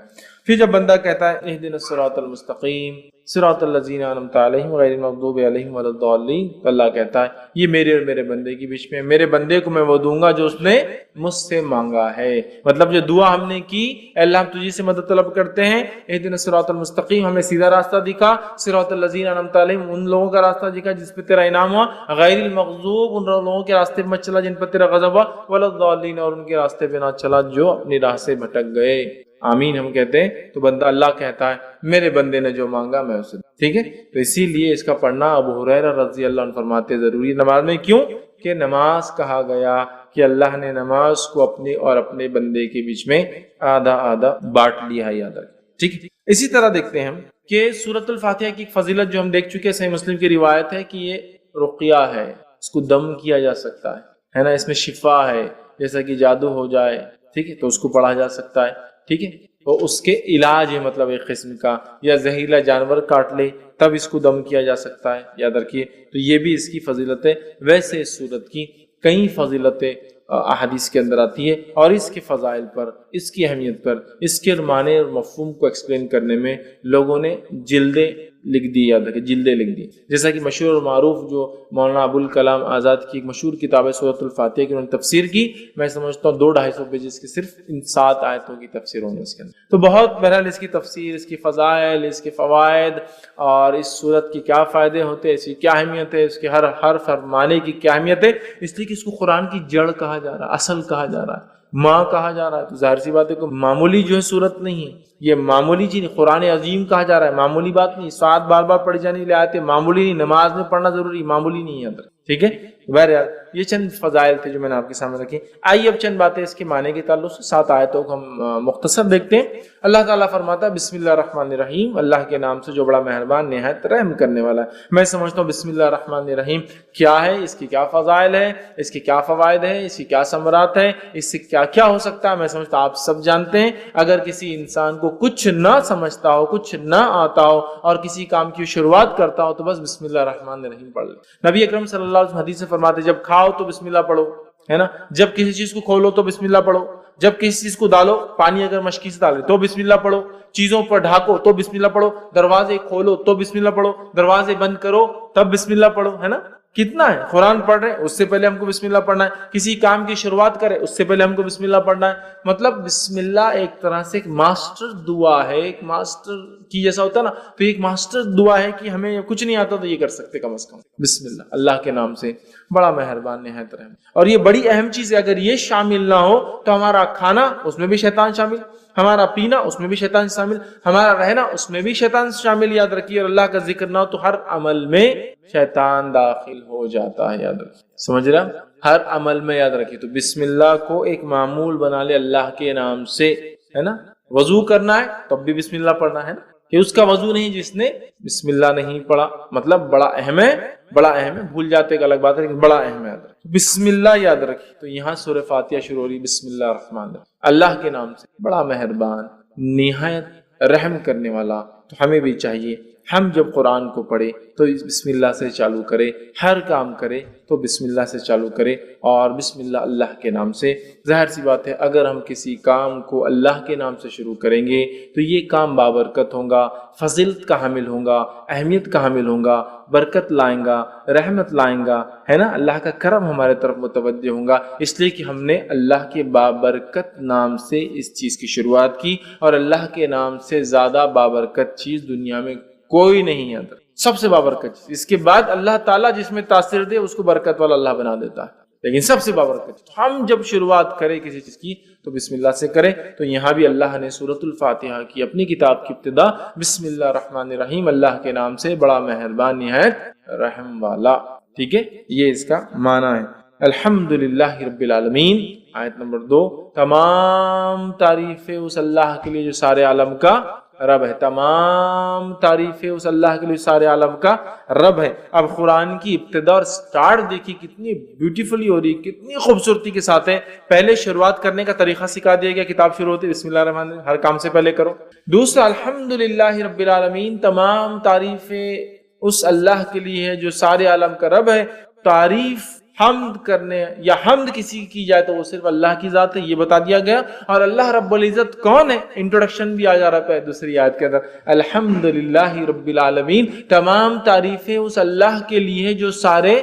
پھر جب بندہ کہتا ہے اہدنا الصراط المستقیم صراط الذین انعمت علیہم غیر المغضوب علیہم ولا الضالین تو اللہ کہتا ہے یہ میرے اور میرے بندے کے بیچ میں، میرے بندے کو میں وہ دوں گا جو اس نے مجھ سے مانگا ہے. مطلب جو دعا ہم نے کی اے اللہ ہم تجھی سے مدد طلب کرتے ہیں، اہدنا الصراط المستقیم ہمیں سیدھا راستہ دکھا، صراط الذین انعمت علیہم ان لوگوں کا راستہ دکھا جس پہ تیرا انعام ہوا، غیر المغضوب ان لوگوں کے راستے پہ مت چلا جن پر تیرا غضب ہوا، ولا الضالین اور ان کے راستے پہ نہ چلا جو اپنی راہ سے بھٹک گئے. آمین ہم کہتے ہیں. تو بندہ اللہ کہتا ہے میرے بندے نے جو مانگا میں اسے. ٹھیک ہے. تو اسی لیے اس کا پڑھنا ابو ہریرہ رضی اللہ عنہ فرماتے ضروری نماز میں. کیوں کہ نماز کہا گیا کہ اللہ نے نماز کو اپنے اور اپنے بندے کے بیچ میں آدھا آدھا بانٹ لیا ہے. یاد رکھیں. ٹھیک. اسی طرح دیکھتے ہیں ہم کہ سورۃ الفاتحہ کی فضیلت جو ہم دیکھ چکے ہیں، صحیح مسلم کی روایت ہے کہ یہ رقیہ ہے، اس کو دم کیا جا سکتا ہے نا. اس میں شفا ہے، جیسا کہ جادو ہو جائے ٹھیک ہے تو اس کو پڑھا جا سکتا ہے. ٹھیک ہے. تو اس کے علاج ہے مطلب ایک قسم کا، یا زہریلا جانور کاٹ لے تب اس کو دم کیا جا سکتا ہے. یاد رکھیے. تو یہ بھی اس کی فضیلت ہے. ویسے اس سورت کی کئی فضیلتیں احادیث کے اندر آتی ہے اور اس کے فضائل پر، اس کی اہمیت پر، اس کے معنی اور مفہوم کو ایکسپلین کرنے میں لوگوں نے جلدیں لکھ دی. یاد رکھیں جلدیں لکھ دی. جیسا کہ مشہور اور معروف جو مولانا ابوالکلام آزاد کی ایک مشہور کتاب ہے سورۃ الفاتحہ کی، انہوں نے تفسیر کی. میں سمجھتا ہوں 200-250 پیجز کی صرف ان 7 آیتوں کی تفسیر ہوگی اس کے اندر. تو بہت بہرحال اس کی تفسیر، اس کی فضائل، اس کے فوائد اور اس سورت کی کیا فائدے ہوتے ہیں، اس کی کیا اہمیت ہے، اس کے ہر حرف ہر معنی کی کیا اہمیت ہے. اس لیے کہ اس کو قرآن کی جڑ کہا جا رہا ہے، اصل کہا جا رہا ہے، ماں کہا جا رہا ہے. تو ظاہر سی بات ہے کہ معمولی جو ہے صورت نہیں ہے، یہ معمولی چیز قرآن عظیم کہا جا رہا ہے، معمولی بات نہیں. 7 بار بار پڑھی جانے لے آتے معمولی نہیں، نماز میں پڑھنا ضروری معمولی نہیں ہے اندر. ٹھیک ہے. بہرحال یہ چند فضائل تھے جو میں نے آپ کے سامنے رکھی. آئیے اب چند باتیں اس کے معنی کے تعلق سے 7 آیتوں کو ہم مختصر دیکھتے ہیں. اللہ تعالیٰ فرماتا ہے بسم اللہ الرحمن الرحیم، اللہ کے نام سے جو بڑا مہربان نہایت رحم کرنے والا ہے. میں سمجھتا ہوں بسم اللہ الرحمن الرحیم کیا ہے، اس کی کیا فضائل ہے، اس کے کیا فوائد ہیں، اس کی کیا ثمرات ہیں، اس سے کیا کیا ہو سکتا ہے، میں سمجھتا ہوں آپ سب جانتے ہیں. اگر کسی انسان کو کچھ نہ سمجھتا ہو، کچھ نہ آتا ہو اور کسی کام کی شروعات کرتا ہو تو بس بسم اللہ الرحمن الرحیم پڑھ لے. نبی اکرم صلی اللہ علیہ وسلم حدیث سے فرماتے جب کھاؤ تو بسم اللہ پڑھو، ہے نا. جب کسی چیز کو کھولو تو بسم اللہ پڑھو، جب کسی چیز کو ڈالو، پانی اگر مشکی سے ڈالے تو بسم اللہ پڑھو، چیزوں پر ڈھاکو تو بسم اللہ پڑھو، دروازے کھولو تو بسم اللہ پڑھو، دروازے بند کرو تب بسم اللہ پڑھو، ہے نا. کتنا ہے، قرآن پڑھ رہے ہیں اس سے پہلے ہم کو بسم اللہ پڑھنا ہے، کسی کام کی شروعات کرے اس سے پہلے ہم کو بسم اللہ پڑھنا ہے. مطلب بسم اللہ ایک طرح سے ایک ماسٹر دعا ہے، ایک ماسٹر کی جیسا ہوتا ہے نا، تو ایک ماسٹر دعا ہے کہ ہمیں کچھ نہیں آتا تو یہ کر سکتے کم از کم بسم اللہ، اللہ کے نام سے بڑا مہربان نہایت رحم. اور یہ بڑی اہم چیز ہے، اگر یہ شامل نہ ہو تو ہمارا کھانا اس میں بھی شیطان شامل، ہمارا پینا اس میں بھی شیطان شامل، ہمارا رہنا اس میں بھی شیطان شامل. یاد رکھیے. اور اللہ کا ذکر نہ ہو تو ہر عمل میں شیطان داخل ہو جاتا ہے. یاد رکھیے. سمجھ رہا؟ ہر عمل میں یاد رکھیے. تو بسم اللہ کو ایک معمول بنا لے اللہ کے نام سے، ہے نا. وضو کرنا ہے تب بھی بسم اللہ پڑھنا ہے نا، کہ اس کا وضو نہیں جس نے بسم اللہ نہیں پڑھا. مطلب بڑا اہم ہے، بڑا اہم ہے. بھول جاتے ایک الگ بات ہے لیکن بڑا اہم ہے. بسم اللہ یاد رکھیے. تو یہاں سورہ فاتحہ شروع ہو رہی بسم اللہ الرحمن الرحیم، اللہ کے نام سے بڑا مہربان نہایت رحم کرنے والا. تو ہمیں بھی چاہیے ہم جب قرآن کو پڑھیں تو بسم اللہ سے چالو کرے، ہر کام کرے تو بسم اللہ سے چالو کرے اور بسم اللہ اللہ کے نام سے۔ ظاہر سی بات ہے اگر ہم کسی کام کو اللہ کے نام سے شروع کریں گے تو یہ کام بابرکت ہوگا، فضیلت کا حامل ہوگا، اہمیت کا حامل ہوگا، برکت لائیں گا، رحمت لائیں گا، ہے نا، اللہ کا کرم ہمارے طرف متوجہ ہوگا، اس لیے کہ ہم نے اللہ کے بابرکت نام سے اس چیز کی شروعات کی، اور اللہ کے نام سے زیادہ بابرکت چیز دنیا میں کوئی نہیں ہے، سب سے بابرکت چیز۔ اس کے بعد اللہ تعالیٰ جس میں تاثیر دے اس کو برکت والا اللہ بنا دیتا ہے، لیکن سب سے بابرکت چیز ہم جب شروعات کریں کسی چیز کی تو بسم اللہ سے کریں۔ تو یہاں بھی اللہ نے سورۃ الفاتحہ کی اپنی کتاب کی ابتدا بسم اللہ الرحمن الرحیم، اللہ کے نام سے بڑا مہربان نہایت رحم والا، ٹھیک ہے، یہ اس کا معنی ہے۔ الحمدللہ رب العالمین، آیت نمبر 2، تمام تعریفیں اس اللہ کے لیے جو سارے عالم کا رب ہے، تمام تعریفیں اس اللہ کے لیے سارے عالم کا رب ہے۔ اب قرآن کی ابتدا اور سٹارٹ دیکھیے کتنی بیوٹیفلی ہو رہی، کتنی خوبصورتی کے ساتھ ہے۔ پہلے شروعات کرنے کا طریقہ سکھا دیا گیا، کتاب شروع ہوتی ہے بسم اللہ الرحمن الرحیم، ہر کام سے پہلے کرو۔ دوسرا الحمدللہ رب العالمین، تمام تعریفیں اس اللہ کے لیے ہے جو سارے عالم کا رب ہے۔ تعریف حمد کرنے یا حمد کسی کی جائے تو وہ صرف اللہ کی ذات ہے، یہ بتا دیا گیا۔ اور اللہ رب العزت کون ہے، انٹروڈکشن بھی آ جا رہا ہے دوسری آیت کے اندر، الحمدللہ رب العالمین، تمام تعریفیں اس اللہ کے لیے ہے جو سارے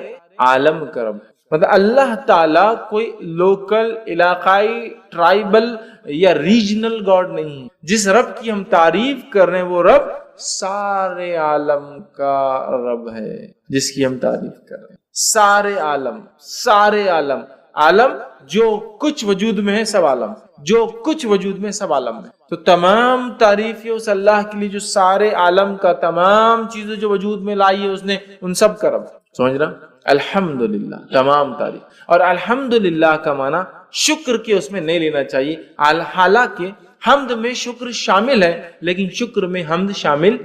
عالم کا رب ہے۔ مطلب اللہ تعالیٰ کوئی لوکل، علاقائی، ٹرائبل یا ریجنل گاڈ نہیں ہے۔ جس رب کی ہم تعریف کر رہے ہیں وہ رب سارے عالم کا رب ہے، جس کی ہم تعریف کر رہے ہیں۔ سارے عالم، سارے عالم، عالم جو کچھ وجود میں ہے، سب عالم، جو کچھ وجود میں سب عالم میں۔ تو تمام تعریفیں اس اللہ کے لیے جو سارے عالم کا، تمام چیزیں جو وجود میں لائی ہے اس نے، ان سب کا رب۔ سمجھ رہا؟ الحمدللہ، تمام تعریف۔ اور الحمدللہ کا معنی شکر کے اس میں نہیں لینا چاہیے، حالانکہ حمد میں شکر شامل ہے لیکن شکر میں حمد شامل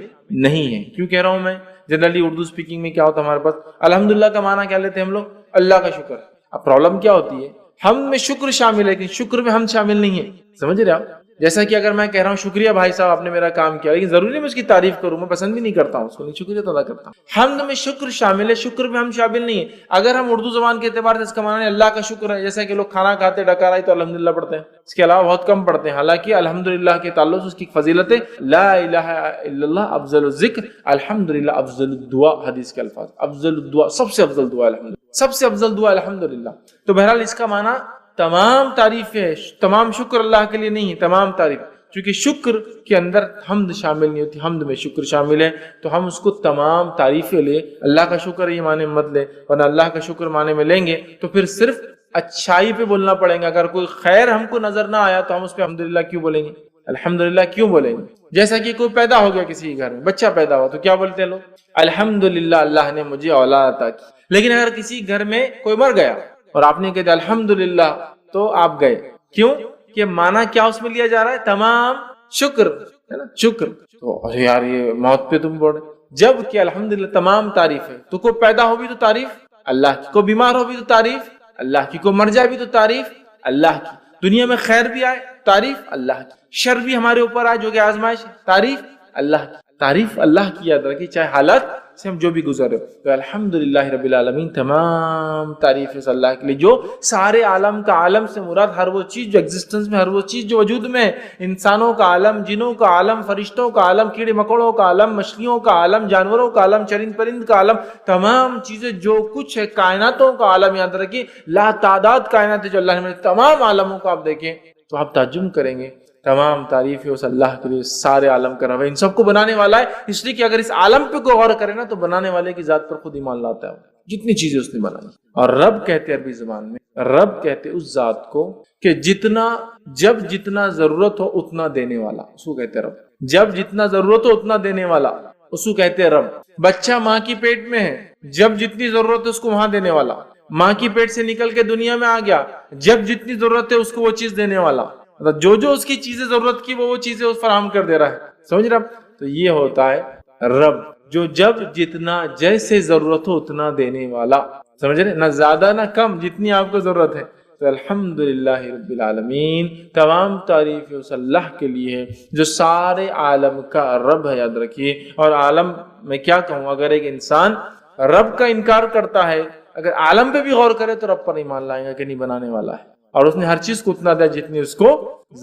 نہیں ہے۔ کیوں کہہ رہا ہوں میں؟ جنرلی اردو سپیکنگ میں کیا ہوتا ہے ہمارے پاس، الحمدللہ کا معنی کیا لیتے ہیں ہم لوگ؟ اللہ کا شکر۔ اب پرابلم کیا ہوتی ہے، حمد میں شکر شامل ہے لیکن شکر میں حمد شامل نہیں ہے۔ سمجھ رہے آپ؟ جیسا کہ اگر میں کہہ رہا ہوں شکریہ بھائی صاحب آپ نے میرا کام کیا، لیکن ضروری میں اس کی تعریف کروں، میں پسند بھی نہیں کرتا ہوں اس کو، نہیں شکریہ ادا کرتا ہوں۔ حمد میں شکر شامل ہے، شکر میں ہم شامل نہیں ہے۔ اگر ہم اردو زبان کے اعتبار سے اس کا معنی اللہ کا شکر ہے، جیسا کہ لوگ کھانا کھاتے ڈکارائی تو الحمدللہ پڑھتے ہیں، اس کے علاوہ بہت کم پڑھتے ہیں، حالانکہ الحمدللہ کے تعلق سے اس کی فضیلت ہے، لا الہ الا اللہ افضل الذکر، الحمدللہ افضل الدعا، حدیث کے الفاظ، افضل الدعا، سب سے افضل دعا الحمدللہ، سب سے افضل دعا الحمدللہ۔ تو بہرحال اس کا معنی تمام تعریفیں، تمام شکر اللہ کے لیے نہیں ہے، تمام تعریف، چونکہ شکر کے اندر حمد شامل نہیں ہوتی، حمد میں شکر شامل ہے، تو ہم اس کو تمام تعریفیں لے، اللہ کا شکر یہ معنی مت لے، ورنہ اللہ کا شکر معنی میں لیں گے تو پھر صرف اچھائی پہ بولنا پڑیں گا۔ اگر کوئی خیر ہم کو نظر نہ آیا تو ہم اس پہ الحمدللہ کیوں بولیں گے، الحمدللہ کیوں بولیں گے؟ جیسا کہ کوئی پیدا ہو گیا کسی گھر میں، بچہ پیدا ہوا تو کیا بولتے ہیں لوگ؟ الحمدللہ اللہ نے مجھے اولاد عطا کی۔ لیکن اگر کسی گھر میں کوئی مر گیا اور آپ نے کہا الحمدللہ تو آپ گئے، کیوں؟ کہ معنی کیا اس میں لیا جا رہا ہے؟ تمام شکر، ہے نا، شکر۔ تو ارے یار یہ موت پہ تم بول رہے، جب کہ الحمدللہ تمام تعریف ہے۔ تو کوئی پیدا ہو بھی تو تعریف اللہ کی، کوئی بیمار ہو بھی تو تعریف اللہ کی، کوئی مر جائے بھی تو تعریف اللہ کی، دنیا میں خیر بھی آئے تعریف اللہ کی، شر بھی ہمارے اوپر آئے جو کہ آزمائش ہے تعریف اللہ کی، تعریف اللہ کی یاد رکھیے چاہے حالت سے ہم جو بھی گزرے۔ تو الحمدللہ رب العالمین، تمام تعریف ہے اللہ کے لیے جو سارے عالم کا، عالم سے مراد ہر وہ چیز جو ایگزسٹنس میں، ہر وہ چیز جو وجود میں ہے، انسانوں کا عالم، جنوں کا عالم، فرشتوں کا عالم، کیڑے مکوڑوں کا عالم، مچھلیوں کا عالم، جانوروں کا عالم، چرند پرند کا عالم، تمام چیزیں جو کچھ ہے، کائناتوں کا عالم یاد رکھیے، لا تعداد کائنات جو اللہ نے، تمام عالموں کو آپ دیکھیں تو آپ تعجب کریں گے، تمام تعریف ہے اس اللہ کے لیے، سارے عالم کا رب ہے، ان سب کو بنانے والا ہے، اس لیے کہ اگر اس عالم پہ کوئی غور کرے نا تو بنانے والے کی ذات پر خود ایمان لاتا ہے، جتنی چیزیں اس نے بنائی۔ اور رب کہتے ہیں عربی زبان میں، رب کہتے اس ذات کو کہ جب جتنا ضرورت ہو اتنا دینے والا، اس کو کہتے ہیں رب۔ جب جتنا ضرورت ہو اتنا دینے والا، اس کو کہتے ہیں رب۔ بچہ ماں کی پیٹ میں ہے، جب جتنی ضرورت ہے اس کو وہاں دینے والا، ماں کی پیٹ سے نکل کے دنیا میں آ گیا، جب جتنی ضرورت ہے اس کو وہ چیز دینے والا، جو اس کی چیزیں ضرورت کی وہ چیزیں اس فراہم کر دے رہا ہے، سمجھ رہا؟ تو یہ ہوتا ہے رب، جو جب جتنا جیسے ضرورت ہو اتنا دینے والا، سمجھ رہے؟ نہ زیادہ نہ کم، جتنی آپ کو ضرورت ہے تو الحمدللہ رب العالمین، تمام تعریف اس اللہ کے لیے ہے جو سارے عالم کا رب ہے. یاد رکھیے. اور عالم میں کیا کہوں، اگر ایک انسان رب کا انکار کرتا ہے، اگر عالم پہ بھی غور کرے تو رب پر ایمان لائے گا کہ نہیں بنانے والا ہے، اور اس نے ہر چیز کو اتنا دیا جتنی اس کو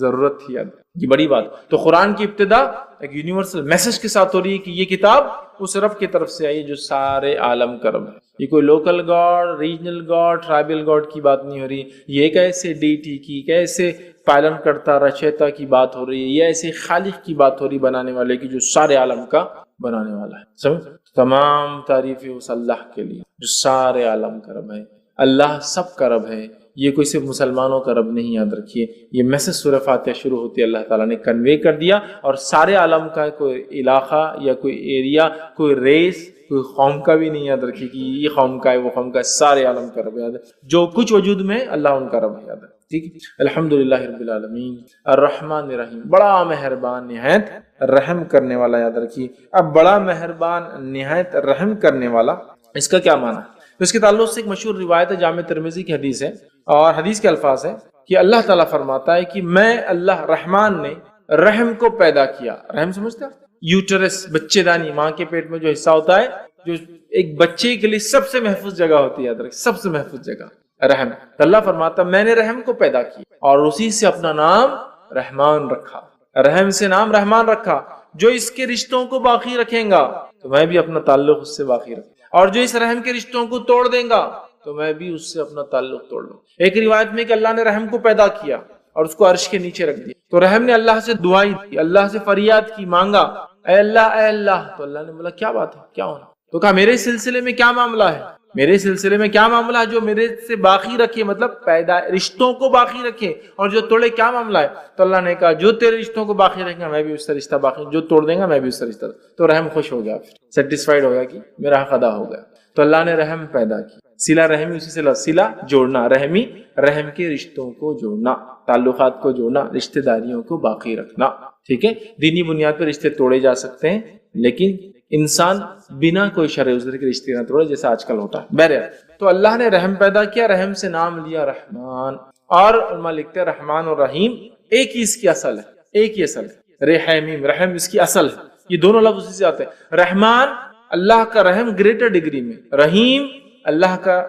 ضرورت تھی. یہ بڑی بات. تو قرآن کی ابتدا ایک یونیورسل میسج کے ساتھ ہو رہی ہے کہ یہ کتاب اس رب کی طرف سے آئی جو سارے عالم کا رب ہے. یہ کوئی local God, regional God, tribal God کی بات نہیں ہو رہی. یہ ایک ایسے ڈیٹی کی، ایک ایسے پالن کرتا رچیتا کی بات ہو رہی ہے. یہ ایسے خالق کی بات ہو رہی بنانے والے کی جو سارے عالم کا بنانے والا ہے. سمجھ؟ تمام تعریف اس اللہ کے لیے جو سارے عالم کا رب ہے. اللہ سب کا رب ہے، یہ کوئی صرف مسلمانوں کا رب نہیں. یاد رکھیے یہ میسج سورہ فاتحہ شروع ہوتی ہے اللہ تعالیٰ نے کنوے کر دیا، اور سارے عالم کا کوئی علاقہ یا کوئی ایریا، کوئی ریس، کوئی قوم کا بھی نہیں. یاد رکھیے کہ یہ قوم کا ہے وہ قوم کا ہے، سارے عالم کا رب. یاد ہے جو کچھ وجود میں اللہ ان کا رب ہے. یاد ہے. ٹھیک ہے. الحمدللہ رب العالمین الرحمن الرحیم، بڑا مہربان نہایت رحم کرنے والا. یاد رکھیے. اب بڑا مہربان نہایت رحم کرنے والا، اس کا کیا معنی ہے؟ تو اس کے تعلق سے ایک مشہور روایت ہے، جامع ترمذی کی حدیث ہے، اور حدیث کے الفاظ ہیں کہ اللہ تعالیٰ فرماتا ہے کہ میں اللہ رحمان نے رحم کو پیدا کیا. رحم سمجھتے ہیں؟ یوٹرس، بچے دانی، ماں کے پیٹ میں جو حصہ ہوتا ہے جو ایک بچے کے لیے سب سے محفوظ جگہ ہوتی ہے. یاد رکھیں سب سے محفوظ جگہ رحم. تو اللہ فرماتا میں نے رحم کو پیدا کیا اور اسی سے اپنا نام رحمان رکھا. رحم سے نام رحمان رکھا. جو اس کے رشتوں کو باقی رکھیں گا تو میں بھی اپنا تعلق اس سے باقی رکھوں، اور جو اس رحم کے رشتوں کو توڑ دیں گا تو میں بھی اس سے اپنا تعلق توڑ لوں. ایک روایت میں کہ اللہ نے رحم کو پیدا کیا اور اس کو عرش کے نیچے رکھ دیا. تو رحم نے اللہ سے دعائی دی، اللہ سے فریاد کی، مانگا اے اللہ اے اللہ. تو اللہ نے بولا کیا بات ہے، کیا ہونا؟ تو کہا میرے سلسلے میں کیا معاملہ ہے، میرے سلسلے میں کیا معاملہ ہے جو میرے سے باقی رکھے، مطلب پیدا رشتوں کو باقی رکھے، اور جو توڑے کیا معاملہ ہے؟ تو اللہ نے کہا جو تیرے رشتوں کو باقی رکھے گا میں بھی اس سے رشتہ باقی، جو توڑ دیں گا میں بھی اس سے رشتہ. تو رحم خوش ہو گیا، سیٹسفائیڈ ہو گیا کہ میرا حق ادا ہو گیا. تو اللہ نے رحم پیدا کی. صلہ رحمی اسی سے صلہ جوڑنا، رحمی رحم کے رشتوں کو جوڑنا، تعلقات کو جوڑنا، رشتہ داریوں کو باقی رکھنا. ٹھیک ہے. دینی بنیاد پر رشتے توڑے جا سکتے ہیں، لیکن انسان بنا کوئی شرع عذر کے رشتے نہ توڑے جیسا آج کل ہوتا ہے. بہرحال تو اللہ نے رحم پیدا کیا، رحم سے نام لیا رحمان. اور علماء لکھتے ہیں رحمان اور رحیم ایک ہی اس کی اصل ہے، ایک ہی اصل ہے. رحیم رحم اس کی اصل ہے. یہ دونوں لفظ اسی سے آتے ہیں. رحمان اللہ کا رحم گریٹر ڈگری میں، رحیم اللہ کا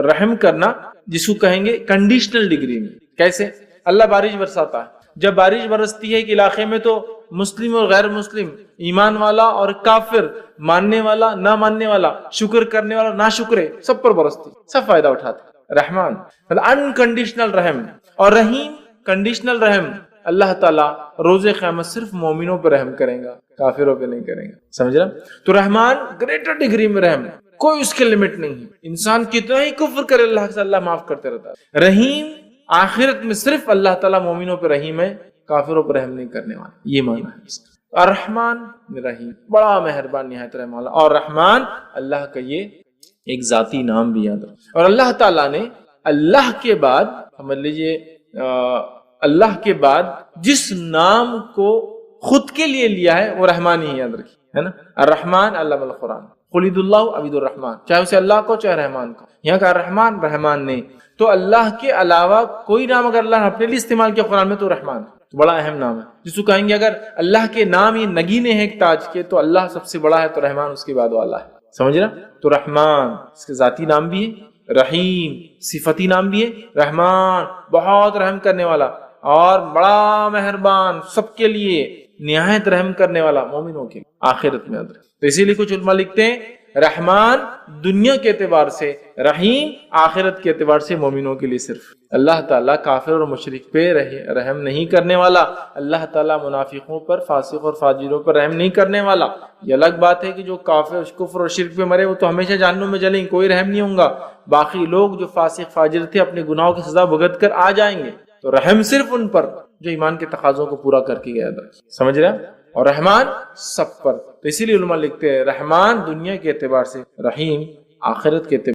رحم کرنا جس کو کہیں گے کنڈیشنل ڈگری میں. کیسے؟ اللہ بارش برساتا ہے. جب بارش برستی ہے ایک علاقے میں تو مسلم اور غیر مسلم، ایمان والا اور کافر، ماننے والا نہ ماننے والا، شکر کرنے والا نہ شکرے، سب پر برستی، سب فائدہ اٹھاتے. رحمان انکنڈیشنل رحم. اور رحیم کنڈیشنل رحم. اللہ تعالیٰ روز قیامت صرف مومنوں پر رحم کریں گا، کافروں پہ نہیں کریں گا. سمجھ رہا؟ تو رحمان گریٹر ڈگری میں رحم، کوئی اس کے لمٹ نہیں ہے. انسان کتنا ہی کفر کرے اللہ سے، اللہ معاف کرتے رہتا ہے. رحیم آخرت میں صرف اللہ تعالیٰ مومنوں پہ رحیم ہے، کافروں پر رحم نہیں کرنے والا. یہ معنی ہے اس کا. الرحمن رحیم، بڑا مہربان نہایت رحم والا. اور رحمان اللہ کا یہ ایک ذاتی نام بھی یاد رکھو. اور اللہ تعالیٰ نے اللہ کے بعد سمجھ لیجیے اللہ کے بعد جس نام کو خود کے لیے لیا ہے وہ رحمان ہی یاد رکھیے، ہے نا. الرحمن علم القرآن، قل اللہ عبید الرحمن، چاہے اسے اللہ کو چاہے رحمان کو. یہاں کا رحمان رحمان نے تو اللہ کے علاوہ کوئی نام اگر اللہ نے اپنے لیے استعمال کیا قرآن میں تو رحمان، تو بڑا اہم نام ہے. جس کو کہیں گے اگر اللہ کے نام یہ نگینے ہیں ایک تاج کے تو اللہ سب سے بڑا ہے، تو رحمان اس کے بعد والا ہے. سمجھ رہا؟ تو رحمان اس کے ذاتی نام بھی ہے، رحیم صفتی نام بھی ہے. رحمان بہت رحم کرنے والا اور بڑا مہربان، سب کے لیے نہایت رحم کرنے والا، مومنوں کے آخرت میں. تو اسی لیے کچھ علماء لکھتے ہیں رحمان دنیا کے اعتبار سے، رحیم آخرت کے اعتبار سے مومنوں کے لیے. صرف اللہ تعالیٰ کافر اور مشرک پہ رحم نہیں کرنے والا، اللہ تعالیٰ منافقوں پر، فاسق اور فاجروں پر رحم نہیں کرنے والا. یہ الگ بات ہے کہ جو کافر کفر اور شرک پہ مرے وہ تو ہمیشہ جہنم میں جلیں، کوئی رحم نہیں ہوگا. باقی لوگ جو فاسق فاجر تھے اپنے گناہوں کی سزا بھگت کر آ جائیں گے. تو رحم صرف ان پر جو ایمان کے تقاضوں کو پورا کر کے گیا تھا. سمجھ رہے ہیں؟ اور رحمان سب پر. تو اسی لیے علماء لکھتے ہیں رحمان دنیا کے اعتبار سے، رحیم آخرت کے اعتبار